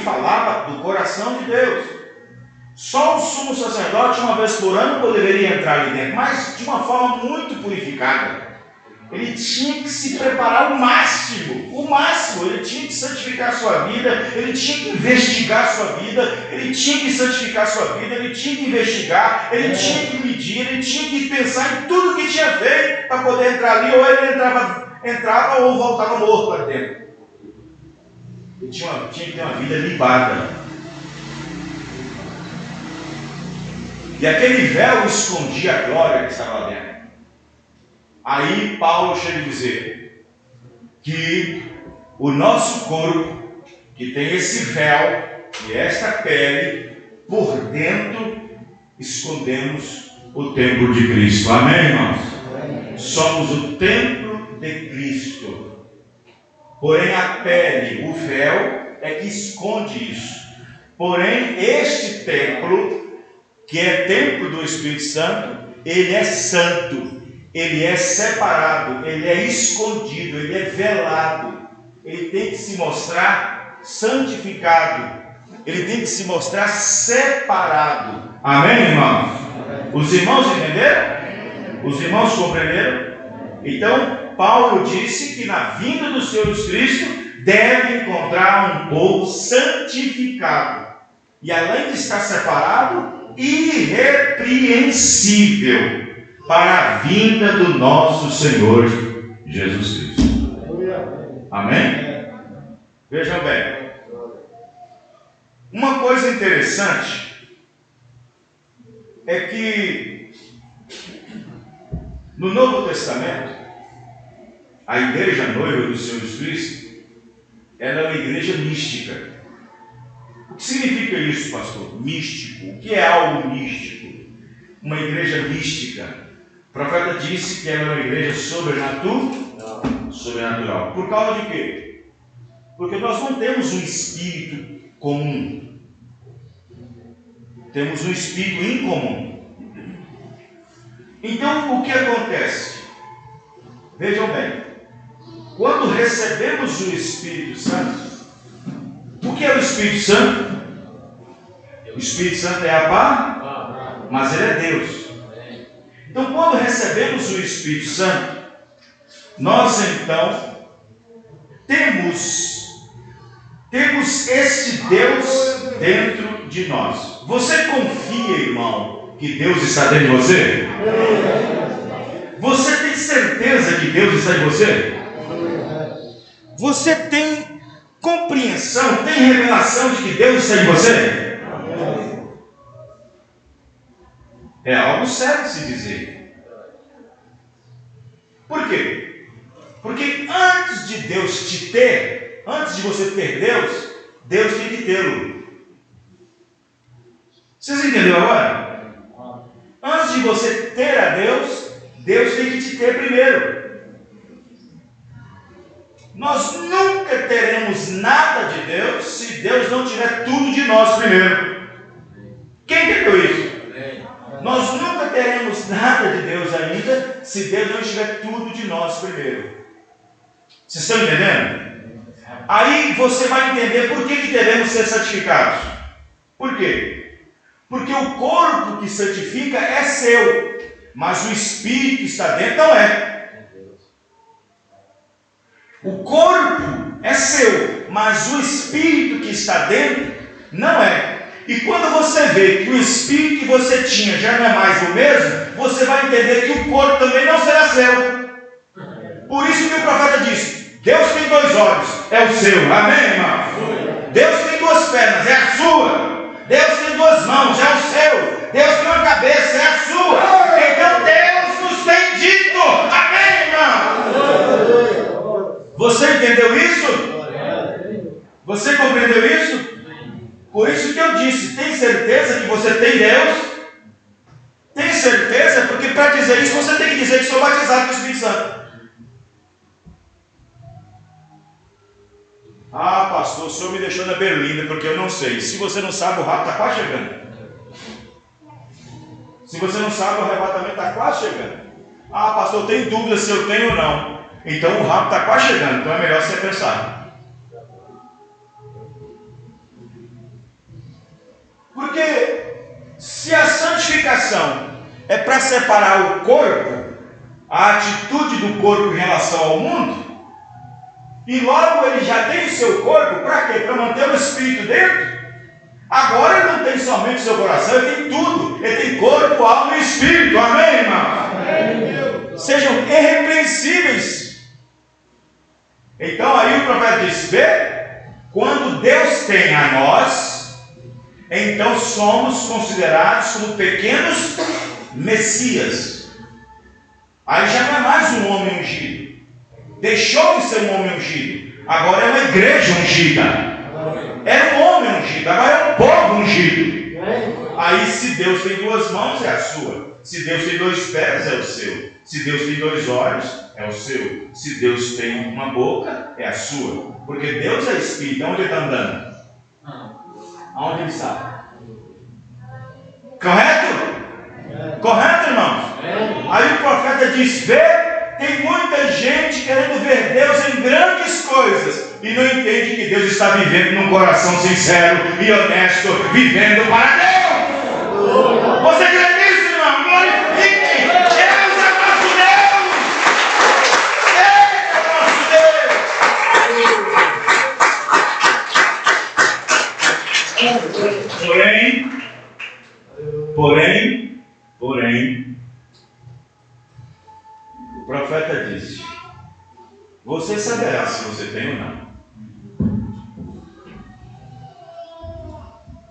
[SPEAKER 2] falava do coração de Deus. Só o sumo sacerdote, uma vez por ano, poderia entrar ali dentro, mas de uma forma muito purificada. Ele tinha que se preparar o máximo, ele tinha que santificar a sua vida, ele tinha que investigar a sua vida, ele tinha que santificar a sua vida, ele tinha que investigar, ele tinha que medir, ele tinha que pensar em tudo que tinha feito para poder entrar ali, ou ele entrava ou voltava morto lá dentro. Ele tinha que ter uma vida limpada. E aquele véu escondia a glória que estava lá dentro.
[SPEAKER 3] Aí Paulo chega a dizer que o nosso corpo, que tem esse véu e esta pele, por dentro escondemos o templo de Cristo. Amém, irmãos? Somos o templo de Cristo. Porém a pele, o véu, é que esconde isso. Porém este templo, que é templo do Espírito Santo, ele é santo, ele é separado, ele é escondido, ele é velado. Ele tem que se mostrar santificado, ele tem que se mostrar separado. Amém, irmãos? Os irmãos entenderam? Os irmãos compreenderam? Então, Paulo disse que na vinda do Senhor Jesus Cristo deve encontrar um povo santificado. E além de estar separado, irrepreensível para a vinda do nosso Senhor Jesus Cristo. Amém? Vejam bem. Uma coisa interessante é que no Novo Testamento, a igreja noiva do Senhor Jesus Cristo, ela é uma igreja mística. O que significa isso, pastor? Místico. O que é algo místico? Uma igreja mística. O profeta disse que ela é uma igreja sobrenatural. Por causa de quê? Porque nós não temos um espírito comum. Temos um espírito incomum. Então, o que acontece? Vejam bem. Quando recebemos o Espírito Santo, o que é o Espírito Santo? O Espírito Santo é a paz, mas ele é Deus. Então, quando recebemos o Espírito Santo, nós então temos este Deus dentro de nós. Você confia, irmão, que Deus está dentro de você? Você tem certeza que Deus está em você? Você tem compreensão, tem revelação de que Deus está em você? É algo sério de se dizer. Por quê? Porque antes de Deus te ter, antes de você ter Deus, Deus tem que tê-lo. Vocês entenderam agora? Antes de você ter a Deus, Deus tem que te ter primeiro. Nós nunca teremos nada de Deus se Deus não tiver tudo de nós primeiro. Quem entendeu isso? Nós nunca teremos nada de Deus ainda se Deus não tiver tudo de nós primeiro. Vocês estão entendendo? Aí você vai entender por que devemos ser santificados. Por quê? Porque o corpo que santifica é seu, mas o Espírito que está dentro não é. O corpo é seu, mas o Espírito que está dentro não é. E quando você vê que o Espírito que você tinha já não é mais o mesmo, você vai entender que o corpo também não será seu. Por isso que o profeta disse: Deus tem 2 olhos, é o seu. Amém, irmão? Deus tem 2 pernas, é a sua. Deus tem 2 mãos, é o seu. Deus tem uma cabeça, é a sua. Então Deus nos tem dito. Amém, irmão? Você entendeu isso? Você compreendeu isso? Por isso que eu disse: tem certeza que você tem Deus? Tem certeza? Porque para dizer isso você tem que dizer que sou batizado com o Espírito Santo. Ah, pastor, o senhor me deixou na berlinda porque eu não sei. Se você não sabe, o rato está quase chegando. Se você não sabe, o arrebatamento está quase chegando. Ah, pastor, eu tenho dúvida se eu tenho ou não. Então o rato está quase chegando, então é melhor você pensar. Porque se a santificação é para separar o corpo, a atitude do corpo em relação ao mundo, e logo ele já tem o seu corpo, para quê? Para manter o Espírito dentro. Agora ele não tem somente o seu coração, ele tem tudo. Ele tem corpo, alma e Espírito. Amém, irmão? Amém. Sejam irrepreensíveis. Então aí o profeta diz: vê, quando Deus tem a nós, então somos considerados como pequenos Messias. Aí já não é mais um homem ungido. Deixou de ser um homem ungido. Agora é uma igreja ungida. Era um homem ungido, agora é um povo ungido. Aí se Deus tem duas mãos, é a sua. Se Deus tem dois pés, é o seu. Se Deus tem dois olhos, é o seu. Se Deus tem uma boca, é a sua. Porque Deus é Espírito. Onde ele está andando? Aonde ele está? Correto? Correto, irmãos? Aí o profeta diz: vê, tem muita gente querendo ver Deus em grandes coisas e não entende que Deus está vivendo num coração sincero e honesto, vivendo para Deus. Você crê nisso, irmão? Glorifique! Deus é nosso Deus! Deus é nosso Deus! Porém, o profeta disse: você saberá se você tem ou não.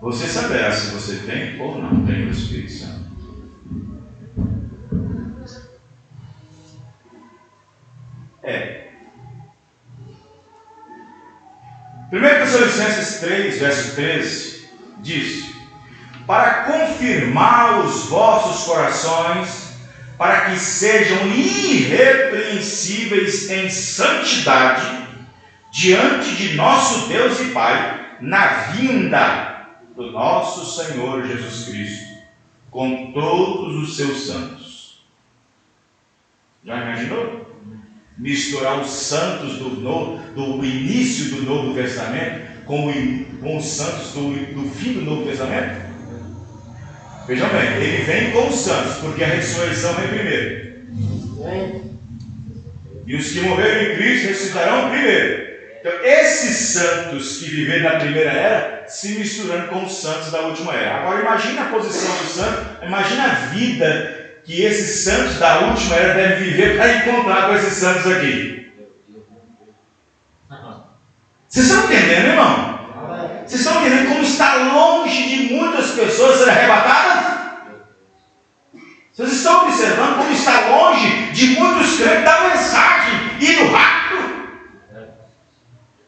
[SPEAKER 3] Você saberá se você tem ou não tem o Espírito Santo. É. 1 Tessalonicenses 3, verso 13, diz: para confirmar os vossos corações, para que sejam irrepreensíveis em santidade, diante de nosso Deus e Pai, na vinda do nosso Senhor Jesus Cristo, com todos os seus santos. Já imaginou? Misturar os santos do início do Novo Testamento com os santos do fim do Novo Testamento? Vejam bem, ele vem com os santos, porque a ressurreição vem primeiro. E os que morreram em Cristo ressuscitarão primeiro. Então, esses santos que viveram na primeira era, se misturando com os santos da última era. Agora, imagine a posição dos santos, imagine a vida que esses santos da última era devem viver para encontrar com esses santos aqui. Vocês estão entendendo, irmão? Vocês estão entendendo como está longe de muitas pessoas serem arrebatadas? Vocês estão observando como está longe de muitos crentes da mensagem e do rapto?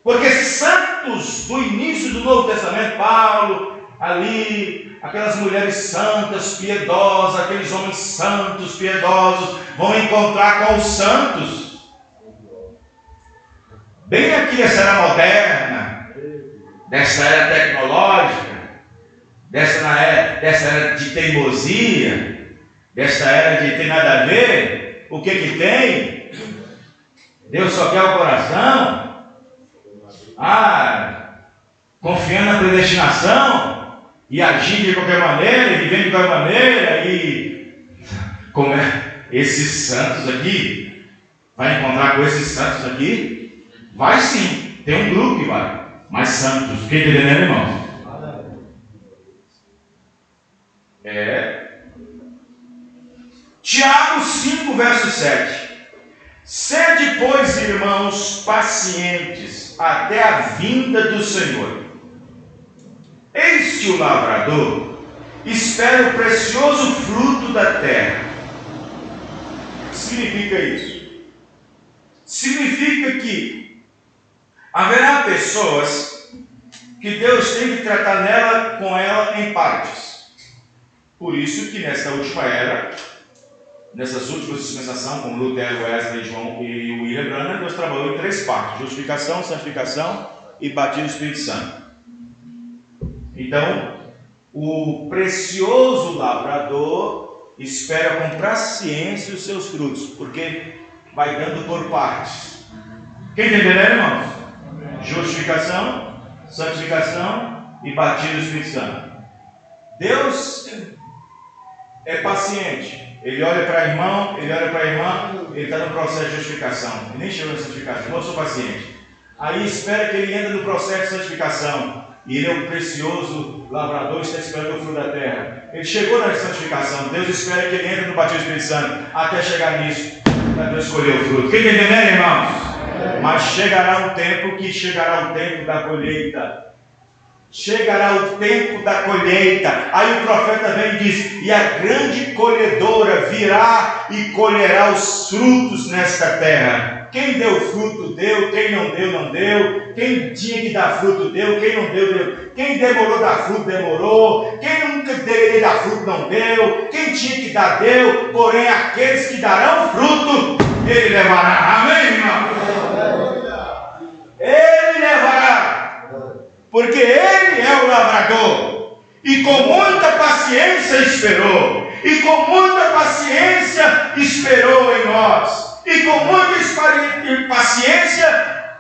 [SPEAKER 3] Porque santos do início do Novo Testamento, Paulo, ali, aquelas mulheres santas, piedosas, aqueles homens santos, piedosos, vão encontrar com os santos. Bem aqui nessa era moderna, dessa era tecnológica, dessa era de teimosia, dessa era de ter nada a ver, o que tem? Deus só quer o coração. Confiando na predestinação e agindo de qualquer maneira, e vivendo de qualquer maneira, e como é? Esses santos aqui, vai encontrar com esses santos aqui? Vai sim, tem um grupo que vai, mas santos, quem está entendendo, irmão? Tiago 5, verso 7. Sede, pois, irmãos, pacientes até a vinda do Senhor. Eis que o lavrador espera o precioso fruto da terra. O que significa isso? Significa que haverá pessoas que Deus tem que tratar com ela em partes. Por isso que nessa última era, nessas últimas dispensações, como Lutero, Wesley, João e William Branham, Deus trabalhou em 3 partes: justificação, santificação e batismo do Espírito Santo. Então, o precioso lavrador espera com paciência os seus frutos, porque vai dando por partes. Quem entendeu, irmãos? Justificação, santificação e batismo do Espírito Santo. Deus é paciente. Ele olha para o irmão, ele olha para a irmã, ele está no processo de justificação. Ele nem chegou na santificação, eu sou paciente. Aí espera que ele entre no processo de santificação. E ele é um precioso lavrador, está esperando o fruto da terra. Ele chegou na santificação, Deus espera que ele entre no batismo do Espírito Santo, até chegar nisso, para Deus escolher o fruto. Quem está entendendo, irmãos? Mas chegará um tempo da colheita. chegará o tempo da colheita. Aí o profeta vem e diz: e a grande colhedora virá e colherá os frutos nesta terra. Quem deu fruto, deu. Quem não deu, não deu. Quem tinha que dar fruto, deu. Quem não deu, deu. Quem demorou a dar fruto, demorou. Quem nunca deveria dar fruto, não deu. Quem tinha que dar, deu. Porém, aqueles que darão fruto, Ele levará. Amém, irmão? Ele levará. Porque Ele é o lavrador. E com muita paciência esperou. E com muita paciência esperou em nós. E com muita paciência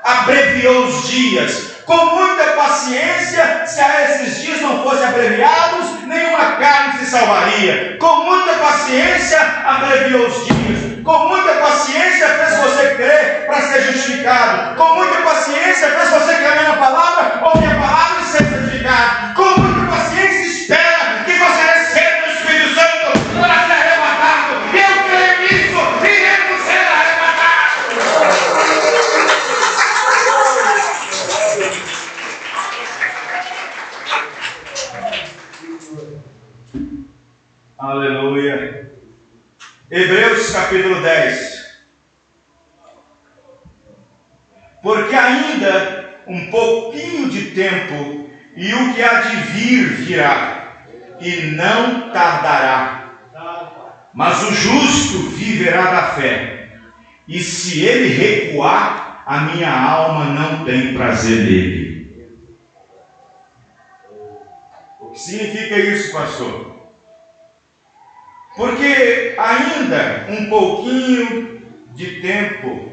[SPEAKER 3] abreviou os dias. Com muita paciência, se a esses dias não fossem abreviados, nenhuma carne se salvaria. Com muita paciência abreviou os dias. Com muita paciência fez você crer para ser justificado. Com muita paciência fez você crer na palavra, ouvir a palavra e ser santificado. Com muita paciência espera que você receba o Espírito Santo para ser arrebatado. Eu creio nisso, iremos ser arrebatados. Aleluia. Hebreus capítulo 10. Porque ainda um pouquinho de tempo, e o que há de vir virá, e não tardará. Mas o justo viverá da fé, e se ele recuar, a minha alma não tem prazer nele. O que significa isso, pastor? Porque ainda um pouquinho de tempo,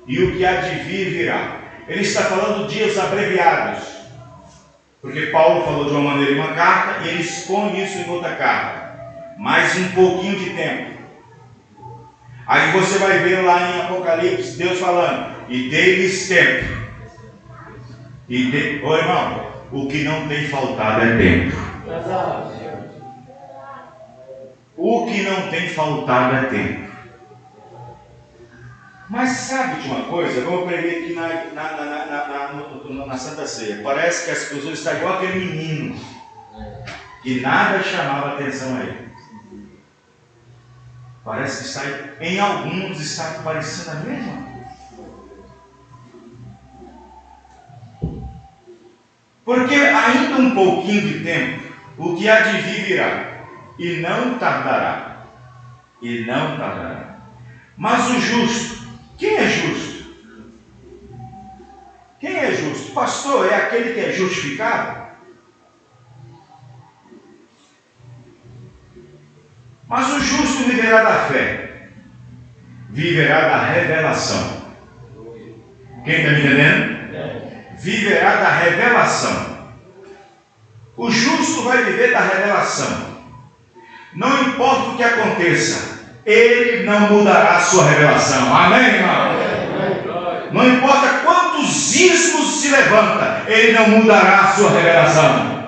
[SPEAKER 3] e o que há de vir virá. Ele está falando dias abreviados, porque Paulo falou de uma maneira em uma carta, e ele expõe isso em outra carta. Mais um pouquinho de tempo. Aí você vai ver lá em Apocalipse, Deus falando, e dei-lhes tempo. Ô irmão, o que não tem faltado é tempo. O que não tem faltado é tempo. Mas sabe de uma coisa? Eu preguei aqui na Santa Ceia. Parece que as pessoas estão igual aquele menino que nada chamava atenção a ele. Parece que está, em alguns está parecendo a mesma coisa. Porque ainda um pouquinho de tempo, o que há de vir virá, e não tardará. E não tardará. Mas o justo, quem é justo? Quem é justo? Pastor, é aquele que é justificado? Mas o justo viverá da fé, viverá da revelação. Quem está me entendendo? Viverá da revelação. O justo vai viver da revelação. Não importa o que aconteça, ele não mudará a sua revelação. Amém, irmão? Não importa quantos ismos se levanta, ele não mudará a sua revelação.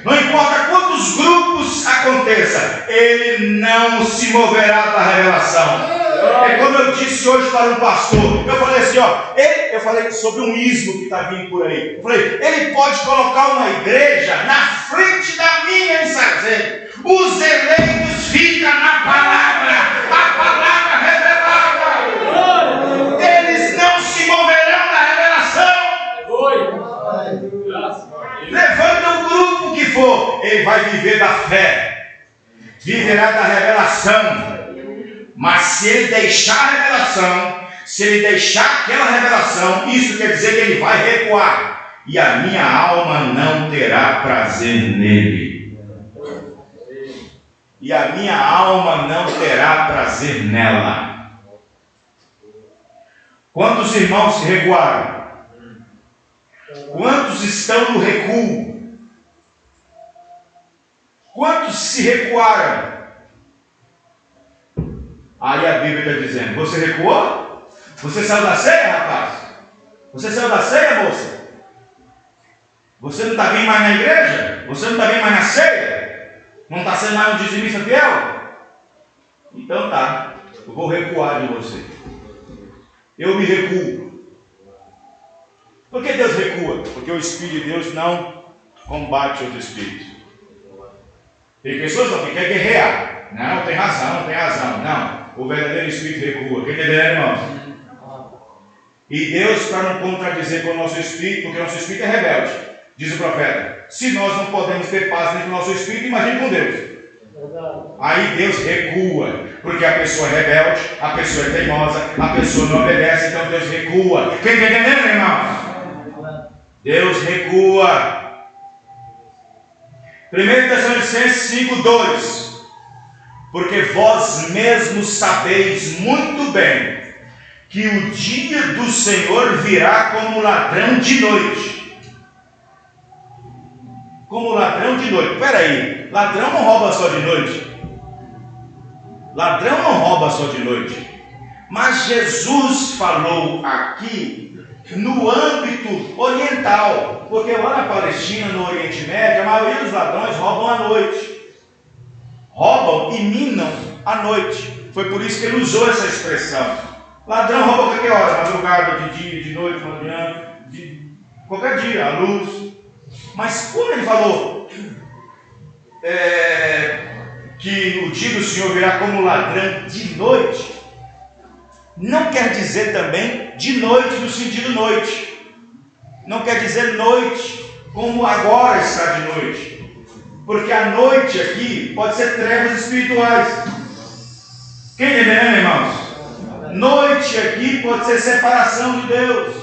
[SPEAKER 3] Não importa quantos grupos aconteça, ele não se moverá da revelação. É como eu disse hoje para um pastor. Eu falei assim, eu falei sobre um ismo que está vindo por aí. Eu falei, ele pode colocar uma igreja na frente da minha em Sarzedo. Os eleitos ficam na palavra, a palavra revelada. Eles não se moverão da revelação. Levanta o grupo que for, ele vai viver da fé, viverá da revelação. Mas se ele deixar a revelação, se ele deixar aquela revelação, isso quer dizer que ele vai recuar, e a minha alma não terá prazer nele. E a minha alma não terá prazer nela. Quantos irmãos se recuaram? Quantos estão no recuo? Quantos se recuaram? Aí a Bíblia está dizendo, você recuou? Você saiu da ceia, rapaz? Você saiu da ceia, moça? Você não está bem mais na igreja? Você não está bem mais na ceia? Não está sendo mais um dizimista fiel? Então tá, eu vou recuar de você. Eu me recuo. Por que Deus recua? Porque o Espírito de Deus não combate outro espírito. Tem pessoas que querem guerrear. Não, tem razão, tem razão. Não, o verdadeiro espírito recua. Quem entendeu, irmãos? E Deus, para não contradizer com o nosso espírito, porque o nosso espírito é rebelde, diz o profeta, se nós não podemos ter paz dentro do nosso espírito, imagine com Deus. Aí Deus recua, porque a pessoa é rebelde, a pessoa é teimosa, a pessoa não obedece, então Deus recua. Quem está entendendo, irmãos? Deus recua. 1 Tessalonicenses 5:2. Porque vós mesmos sabeis muito bem que o dia do Senhor virá como ladrão de noite. Como ladrão de noite. Espera aí, ladrão não rouba só de noite. Ladrão não rouba só de noite. Mas Jesus falou aqui no âmbito oriental, porque lá na Palestina, no Oriente Médio, a maioria dos ladrões roubam à noite. Roubam e minam à noite. Foi por isso que ele usou essa expressão. Ladrão rouba a qualquer hora, madrugada, de dia, de noite, de manhã, de qualquer dia, à luz. Mas quando ele falou que o dia do Senhor virá como ladrão de noite, não quer dizer também de noite no sentido noite. Não quer dizer noite como agora está de noite. Porque a noite aqui pode ser trevas espirituais. Quem entendeu, irmãos? Noite aqui pode ser separação de Deus.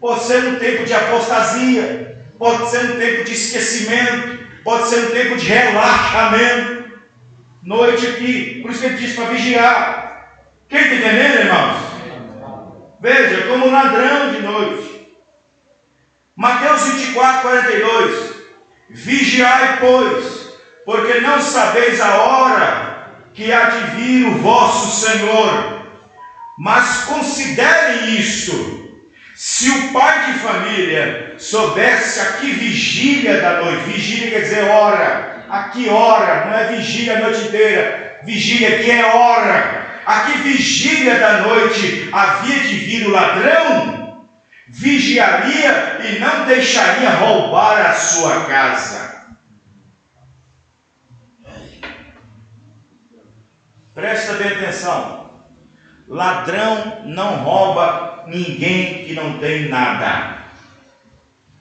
[SPEAKER 3] Pode ser um tempo de apostasia. Pode ser um tempo de esquecimento. Pode ser um tempo de relaxamento. Noite aqui. Por isso que ele diz para vigiar. Quem está entendendo, irmãos? Veja, como ladrão de noite. Mateus 24:42. Vigiai, pois, porque não sabeis a hora que há de vir o vosso Senhor. Mas considerem isso. Se o pai de família soubesse a que vigília da noite, vigília quer dizer hora, a que hora, não é vigília a noite inteira, vigília que é hora, a que vigília da noite havia de vir o ladrão, vigiaria e não deixaria roubar a sua casa. Presta bem atenção. Ladrão não rouba ninguém que não tem nada.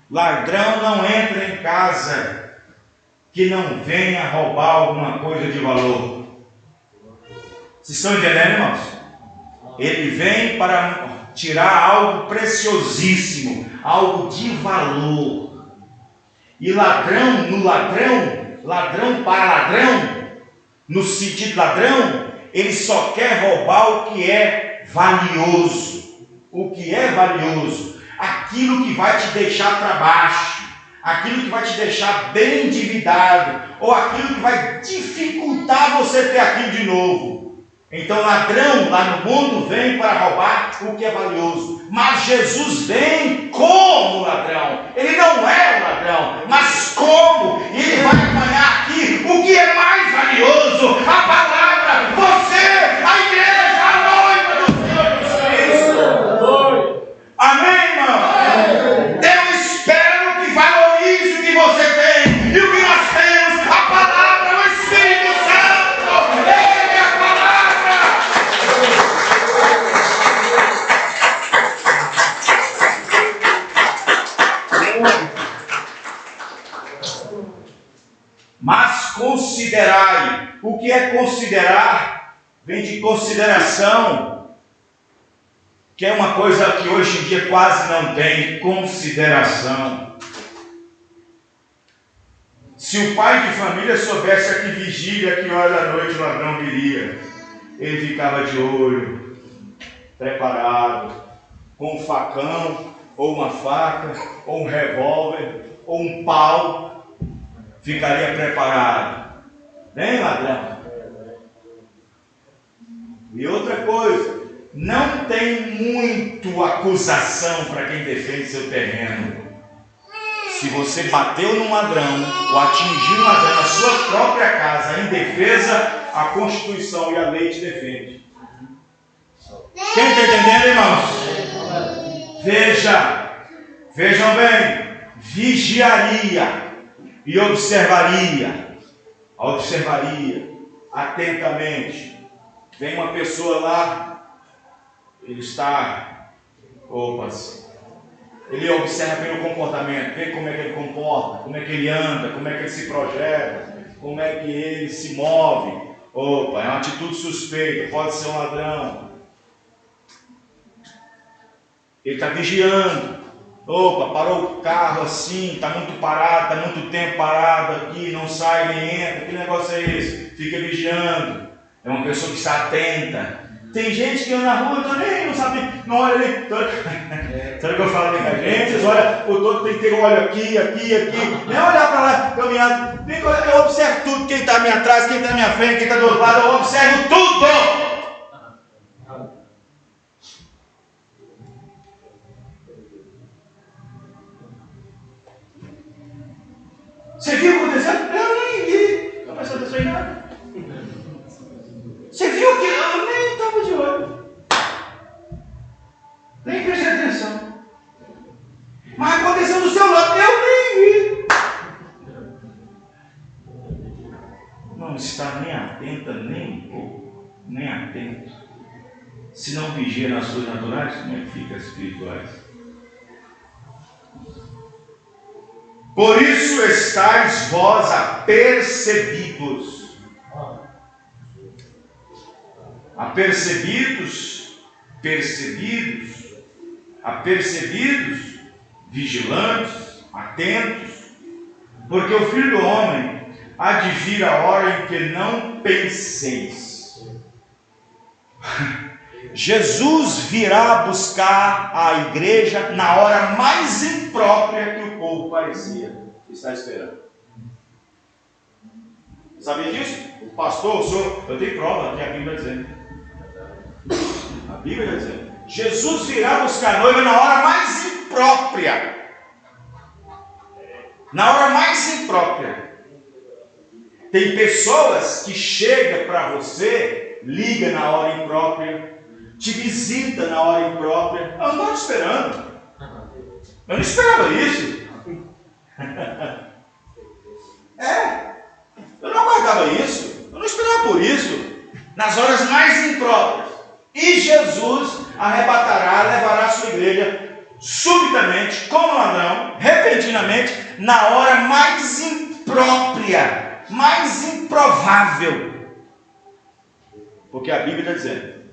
[SPEAKER 3] Ladrão não entra em casa que não venha roubar alguma coisa de valor. Vocês estão entendendo, irmãos? Ele vem para tirar algo preciosíssimo, algo de valor. E ladrão, ladrão para ladrão, no sentido ladrão, ele só quer roubar o que é valioso. O que é valioso, aquilo que vai te deixar para baixo, aquilo que vai te deixar bem endividado, ou aquilo que vai dificultar você ter aquilo de novo. Então ladrão lá no mundo vem para roubar o que é valioso. Mas Jesus vem como ladrão. Ele não é o ladrão, mas como? E ele vai apanhar aqui o que é mais valioso. A palavra, você, a igreja, a noiva do Senhor Jesus. Amém, irmão? Eu espero que valorize o que você tem. E o que nós temos, a palavra, o Espírito Santo. Ele é a palavra. Mas considerai. O que é considerar? Vem de consideração, que é uma coisa que hoje em dia quase não tem, consideração. Se o pai de família soubesse a que vigília, a que hora da noite o ladrão viria, ele ficava de olho, preparado, com um facão, ou uma faca, ou um revólver, ou um pau, ficaria preparado. Bem, ladrão? E outra coisa, não tem muito acusação para quem defende seu terreno. Se você bateu num ladrão ou atingiu um ladrão na sua própria casa em defesa, a Constituição e a lei te defendem. Quem está entendendo, irmãos? Vejam bem, vigiaria e observaria atentamente. Vem uma pessoa lá, ele está, ele observa pelo comportamento, vê como é que ele comporta, como é que ele anda, como é que ele se projeta, como é que ele se move. É uma atitude suspeita, pode ser um ladrão. Ele está vigiando. Parou o carro assim, está muito parado, está muito tempo parado aqui, não sai nem entra. Que negócio é esse? Fica vigiando. É uma pessoa que está atenta. Tem gente que anda na rua também, não sabe, não olha ali. Sabe o que eu falo com a gente? Vocês olham, o todo tem que ter um olho aqui. Nem olhar para lá, caminhando. Eu observo tudo, quem está à minha atrás, quem está à minha frente, quem está do outro lado, eu observo tudo. Você viu o que aconteceu? Eu nem vi. Não prestou atenção em nada. Você viu que eu nem estava de olho. Nem prestei atenção. Mas aconteceu do seu lado, eu nem vi. Não está nem atenta, nem um pouco. Nem atento. Se não vigia nas coisas naturais, como é que fica as espirituais? Por isso estáis vós apercebidos. Apercebidos, vigilantes, atentos, porque o Filho do Homem há de vir a hora em que não penseis. Jesus virá buscar a igreja na hora mais imprópria que o povo parecia estar esperando. Sabia disso? O pastor, o senhor, eu tenho prova que a Bíblia está dizendo. A Bíblia está dizendo. Jesus virá buscar a noiva na hora mais imprópria. Na hora mais imprópria. Tem pessoas que chegam para você, liga na hora imprópria, te visita na hora imprópria. Eu não estava esperando. Eu não esperava isso. Eu não aguardava isso. Eu não esperava por isso. Nas horas mais impróprias. E Jesus arrebatará, levará a sua igreja subitamente, como ladrão, repentinamente, na hora mais imprópria, mais improvável. Porque a Bíblia está dizendo: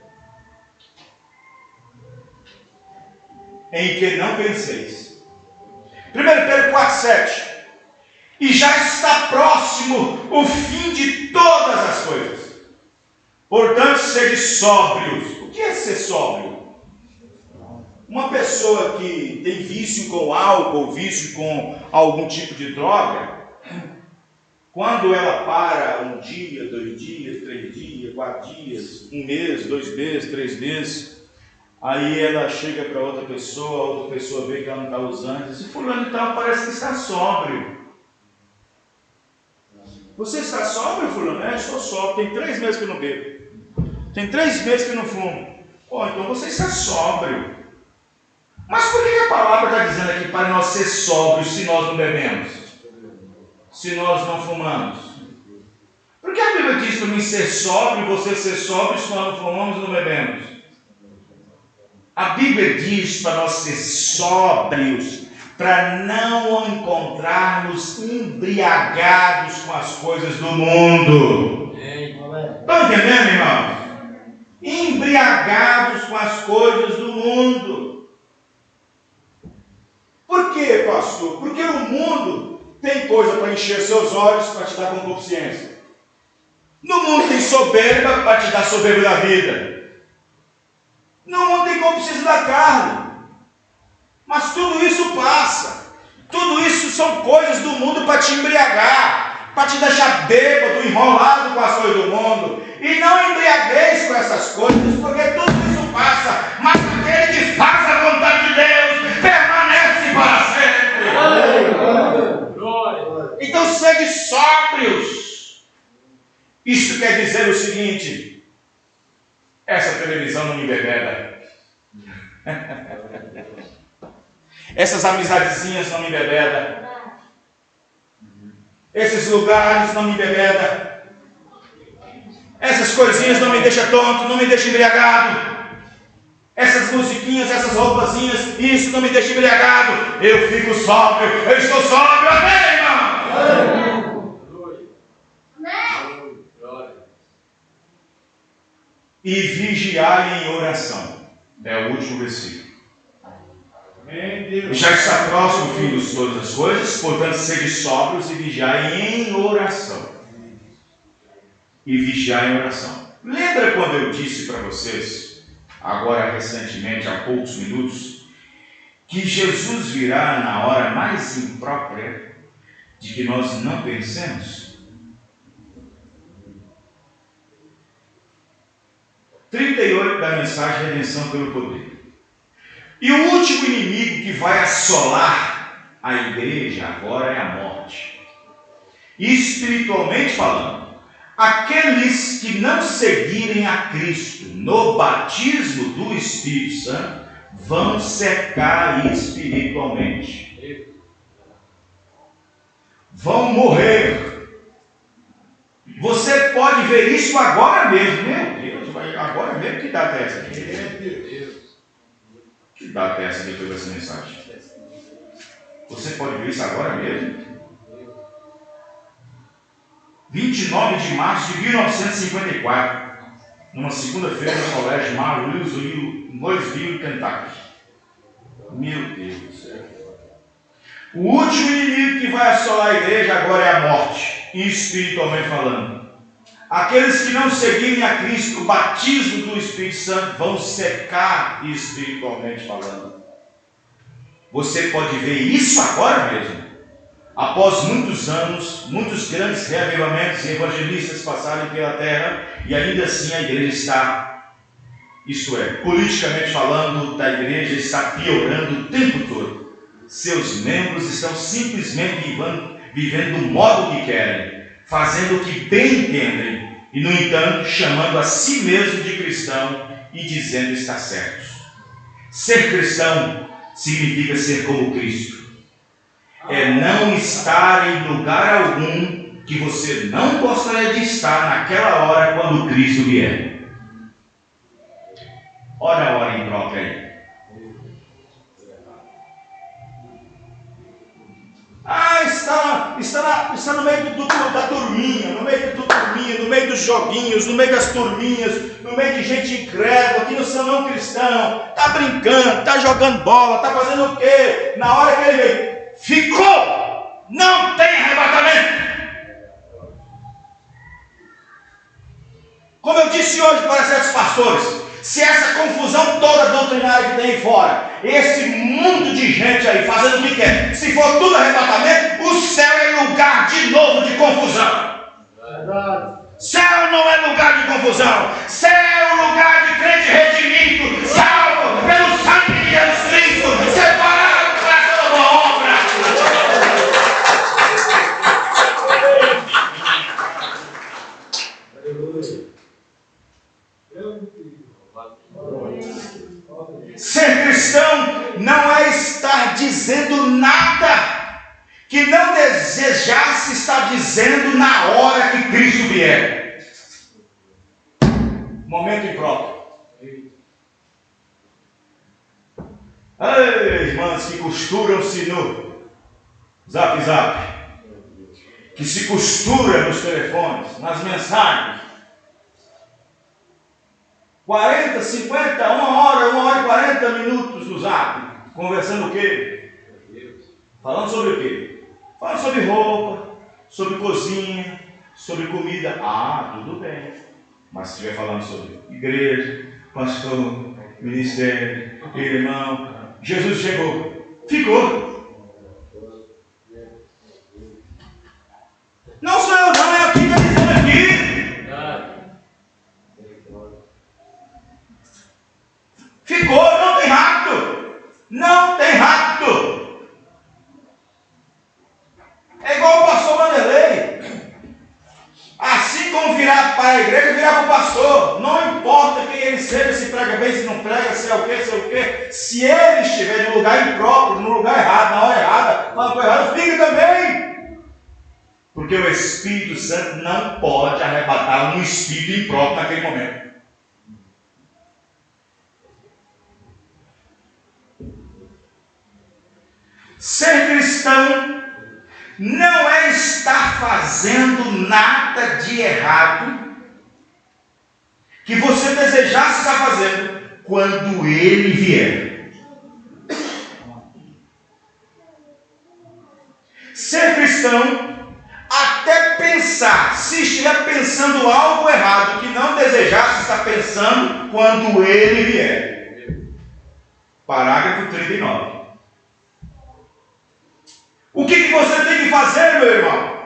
[SPEAKER 3] em que não penseis. 1 Pedro 4,7. E já está próximo o fim de todas as coisas. Portanto, sede sóbrios. O que é ser sóbrio? Uma pessoa que tem vício com álcool, vício com algum tipo de droga, quando ela para 1 dia, 2 dias, 3 dias, 4 dias, 1 mês, 2 meses, 3 meses, aí ela chega para outra pessoa vê que ela não está usando, e diz: fulano e tal parece que está sóbrio. Você está sóbrio, fulano? Eu estou sóbrio, tem 3 meses que eu não bebo. Tem 3 meses que eu não fumo. Então você está sóbrio. Mas por que a palavra está dizendo aqui para nós ser sóbrios se nós não bebemos? Se nós não fumamos? Por que a Bíblia diz para mim ser sóbrio, você ser sóbrio se nós não fumamos e não bebemos? A Bíblia diz para nós ser sóbrios, para não encontrarmos embriagados com as coisas do mundo. Estão entendendo, irmãos? Embriagados com as coisas do mundo. Por quê, pastor? Porque o mundo tem coisa para encher seus olhos, para te dar concupiscência. No mundo tem soberba para te dar soberba da vida. No mundo tem concupiscência da carne. Mas tudo isso passa. Tudo isso são coisas do mundo para te embriagar, para te deixar bêbado, enrolado com as coisas do mundo. E não embriagueis com essas coisas, porque tudo isso passa. Mas aquele que faz a vontade de Deus permanece para sempre. Então sede sóbrios. Isso quer dizer o seguinte: essa televisão não me embebeda. Essas amizadezinhas não me embebedam. Esses lugares não me embebedam. Essas coisinhas não me deixam tonto, não me deixam embriagado. Essas musiquinhas, essas roupazinhas, isso não me deixa embriagado. Eu fico sóbrio, eu estou sóbrio, amém, irmão? E vigiai em oração. É o último versículo. Já está próximo o fim de todas as coisas, portanto, sede sóbrios e vigiai em oração. E vigiai em oração. Lembra quando eu disse para vocês, agora recentemente, há poucos minutos, que Jesus virá na hora mais imprópria de que nós não pensemos? 38 da mensagem Redenção pelo Poder. E o último inimigo que vai assolar a igreja agora é a morte. Espiritualmente falando, aqueles que não seguirem a Cristo no batismo do Espírito Santo vão secar espiritualmente. Vão morrer. Você pode ver isso agora mesmo. Meu Deus, agora mesmo. Que data é essa aqui? Que data é essa depois dessa mensagem? Você pode ver isso agora mesmo? 29 de março de 1954, numa segunda-feira no colégio Mar Wilson, em Louisville, Kentucky. Meu Deus do céu. O último inimigo que vai assolar a igreja agora é a morte, espiritualmente falando. Aqueles que não seguirem a Cristo, o batismo do Espírito Santo, vão secar espiritualmente falando. Você pode ver isso agora mesmo. Após muitos anos, muitos grandes reavivamentos e evangelistas passaram pela terra, e ainda assim a igreja está, isto é, politicamente falando, da igreja está piorando o tempo todo. Seus membros estão simplesmente vivendo do modo que querem, fazendo o que bem entendem, e no entanto chamando a si mesmo de cristão e dizendo estar certos. Ser cristão significa ser como Cristo. É não estar em lugar algum que você não gostaria de estar naquela hora quando Cristo vier. Olha a hora imprópria aí. Está no meio da turminha, no meio dos joguinhos, no meio das turminhas, no meio de gente incrédula, que não são não cristão, está brincando, está jogando bola, está fazendo o quê? Na hora que ele veio, ficou! Não tem arrebatamento! Como eu disse hoje para certos pastores, se essa confusão toda doutrinária que tem aí fora, esse mundo de gente aí fazendo o que quer, se for tudo arrebatamento, o céu é lugar de novo de confusão. Verdade. Céu não é lugar de confusão. Céu é lugar de crente redimido, salvo pelo sangue de Jesus Cristo, separado para essa boa obra. Ser cristão não é estar dizendo nada que não desejasse estar dizendo na hora que Cristo vier. Momento impróprio. Ei, irmãs que costuram-se no Zap Zap, que se costura nos telefones, nas mensagens. 40, 50, 1 hora e 40 minutos no Zap. Conversando o quê? Falando sobre o quê? Falando sobre roupa, sobre cozinha, sobre comida. Ah, tudo bem. Mas se estiver falando sobre igreja, pastor, ministério, irmão, Jesus chegou. Ficou. Não sou eu não, é aqui que está dizendo aqui. Ficou, não tem rapto. Não tem rapto. É igual o pastor Vanderlei. virar para a igreja, virar para o pastor. Não importa quem ele seja, se prega bem, se não prega, se sei o que. Se ele estiver no lugar impróprio, no lugar errado, na hora errada, falando coisa errada, fica também. Porque o Espírito Santo não pode arrebatar um espírito impróprio naquele momento. Ser cristão não é estar fazendo nada de errado que você desejasse estar fazendo quando ele vier. Ser cristão, até pensar, se estiver pensando algo errado que não desejasse estar pensando quando ele vier. Parágrafo 39. O que você tem que fazer, meu irmão?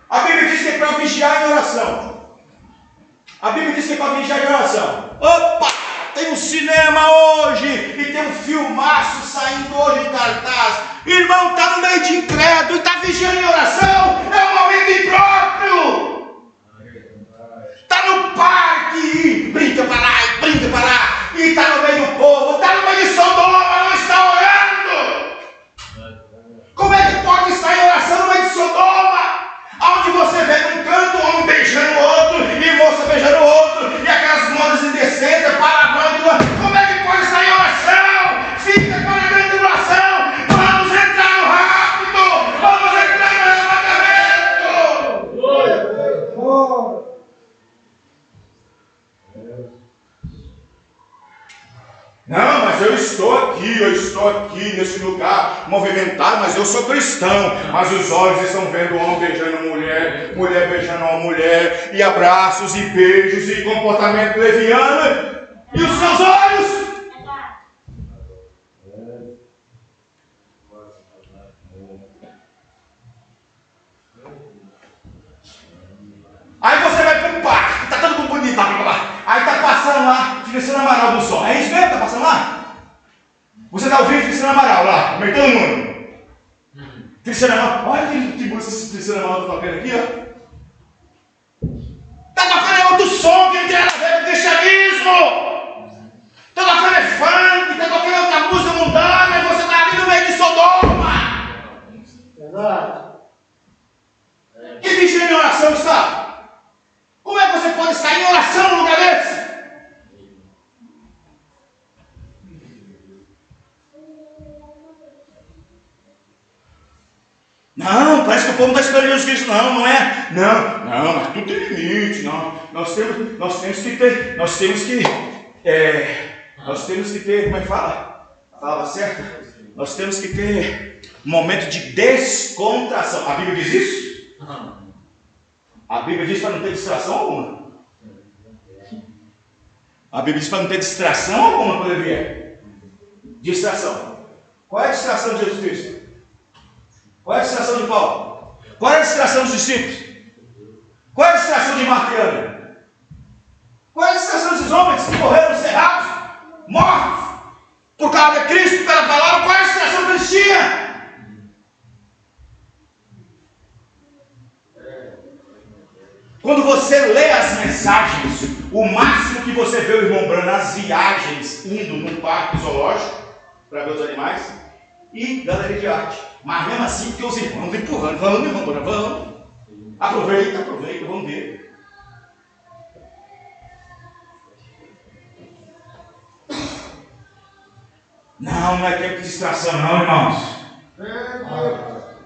[SPEAKER 3] A Bíblia diz que é para vigiar em oração. A Bíblia diz que é para vigiar em oração. Opa! Tem um cinema hoje e tem um filmaço saindo hoje em cartaz. Irmão, está no meio de incrédulo e está vigiando em oração. É um momento impróprio. Está no parque e brinca para lá e brinca para lá. E está no meio do povo. Está no meio de Sodoma, não está orando. Como é que pode estar em oração no meio de Sodoma? Onde você vê num canto um homem beijando o outro e moça beijando o outro e aquelas modas indecentes, palavrando. Como é que pode estar em oração? Fica para a grande oração. Vamos entrar no rápido. Vamos entrar no arrebatamento. Não, mas eu estou aqui nesse lugar movimentado, mas eu sou cristão. Mas os olhos estão vendo homem beijando mulher, mulher beijando uma mulher, e abraços e beijos e comportamento leviano. E os seus olhos? Aí você vai para o parque, está todo mundo bonito lá. Aí está passando lá, Cristiano Amaral do Sol. É isso mesmo? Está passando lá? Você está ouvindo Cristiano Amaral lá, no meio de todo mundo. Cristiano Amaral, olha que música esse Cristiano Amaral está tocando aqui, ó. Está tocando outro som que não tem nada a ver com o cristianismo. Está tocando funk, está tocando outra música mundana, e você está ali no meio de Sodoma.
[SPEAKER 4] Verdade.
[SPEAKER 3] Que vigia em oração está? Como é que você pode estar em oração num lugar desse? Não, parece que o povo não está esperando Jesus Cristo, não é? Não, mas tudo tem limite, não. Nós temos que ter, como é que fala? Fala certo? Nós temos que ter um momento de descontração. A Bíblia diz isso? A Bíblia diz para não ter distração alguma. A Bíblia diz para não ter distração alguma quando ele vier. Distração. Qual é a distração de Jesus Cristo? Qual é a distração de Paulo? Qual é a distração dos discípulos? Qual é a distração de Marta e Ana? Qual é a distração desses homens que morreram cerrados, mortos, por causa de Cristo, pela palavra? Qual é a distração que eles tinham? Quando você lê as mensagens, o máximo que você vê o irmão Branham nas viagens, indo num parque zoológico, para ver os animais, e galeria de arte. Mas mesmo assim, porque os irmãos empurrando, vamos, irmão Branham, vamos. Aproveita, vamos ver. Não é tempo de distração não, irmãos.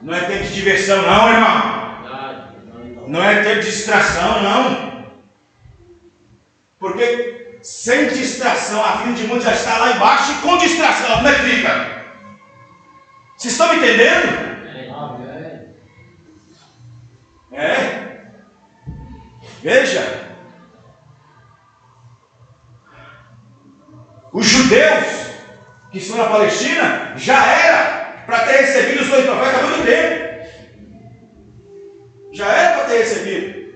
[SPEAKER 3] Não é tempo de diversão não, irmão. Não é tempo de distração, não. Porque sem distração, a vida de muitos já está lá embaixo, e com distração, como é que fica? Vocês estão me entendendo? É. Veja. Os judeus que estão na Palestina já era para ter recebido os dois profetas há muito tempo. Já era para ter recebido.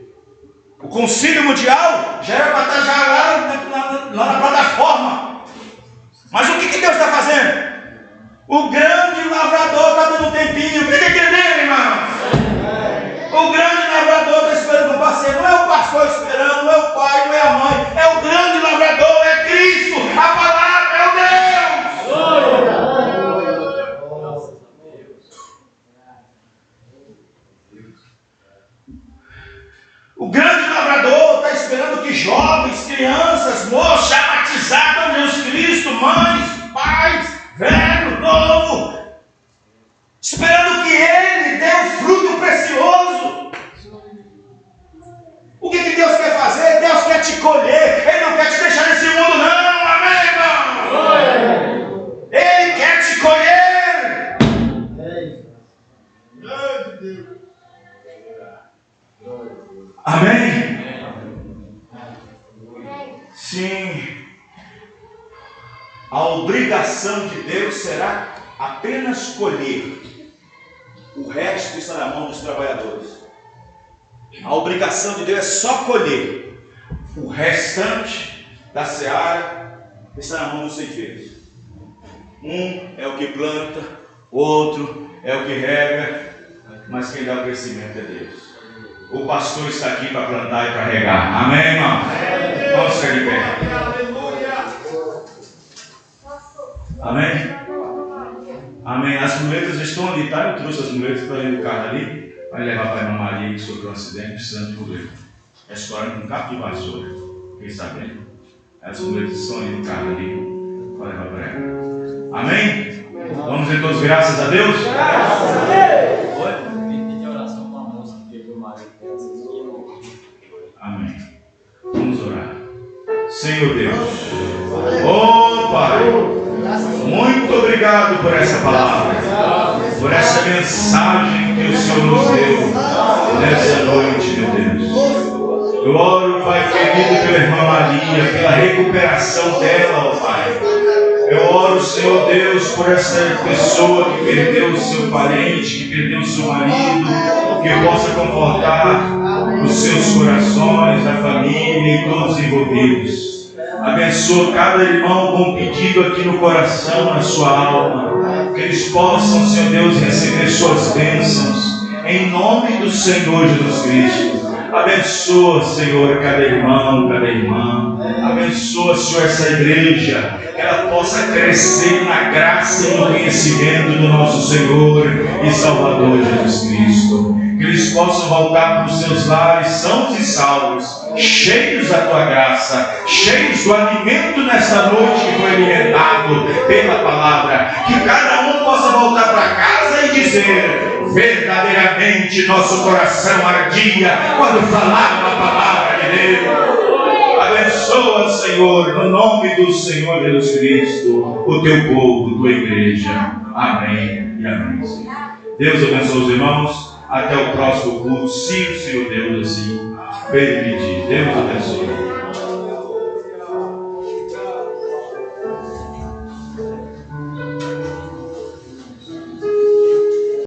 [SPEAKER 3] O concílio mundial já era para estar já lá na plataforma. Mas o que Deus está fazendo? O grande lavrador está dando um tempinho. Fica entendendo, irmãos? O grande lavrador está esperando o parceiro. Não é o pastor esperando, não é o pai, não é a mãe. É o grande lavrador, é Cristo. jovens, crianças, moços, já batizados em Jesus Cristo, mães, pais, velho, novo, esperando que Ele dê um fruto precioso. O que Deus quer fazer? Deus quer te colher. Ele não quer te deixar nesse mundo, não. Amém, irmão? Ele quer te colher. Amém? Sim. A obrigação de Deus será apenas colher. O resto está na mão dos trabalhadores. A obrigação de Deus é só colher. O restante da seara está na mão dos ceifeiros. Um é o que planta, outro é o que rega, mas quem dá o crescimento é Deus. O pastor está aqui para plantar e para regar. Amém, irmão? Vamos ficar de pé. Amém? Amém. As muletas estão ali, tá? Eu trouxe as muletas para ir no carro ali. Vai levar para a irmã Maria que sofreu um acidente precisando de muleta. É história com um cabo de vassoura. Quem está vendo? As muletas estão ali no carro ali. Vai levar para ela. Amém? Vamos dizer todos graças a Deus? Graças a Deus! Amém. Vamos orar. Senhor Deus. Oh Pai. Muito obrigado por essa palavra. Por essa mensagem que o Senhor nos deu nessa noite, meu Deus. Eu oro, Pai querido, pela irmã Maria, pela recuperação dela, ó Pai. Eu oro, Senhor Deus, por essa pessoa que perdeu o seu parente, que perdeu o seu marido, que possa confortar os seus corações, a família e todos os envolvidos. Abençoa cada irmão com um pedido aqui no coração, na sua alma, que eles possam, Senhor Deus, receber suas bênçãos, em nome do Senhor Jesus Cristo. Abençoa, Senhor, cada irmão, cada irmã. Abençoa, Senhor, essa igreja, que ela possa crescer na graça e no conhecimento do nosso Senhor e Salvador Jesus Cristo. Que eles possam voltar para os seus lares sãos e salvos, cheios da tua graça, cheios do alimento nesta noite que foi alimentado pela palavra. Que cada um possa voltar para casa e dizer: verdadeiramente nosso coração ardia quando falava a palavra de Deus. Abençoa, Senhor, no nome do Senhor Jesus Cristo, o teu povo, tua igreja. Amém e amém, Senhor. Deus abençoe os irmãos. Até o próximo culto, se o Senhor Deus assim permitir. Deus abençoe.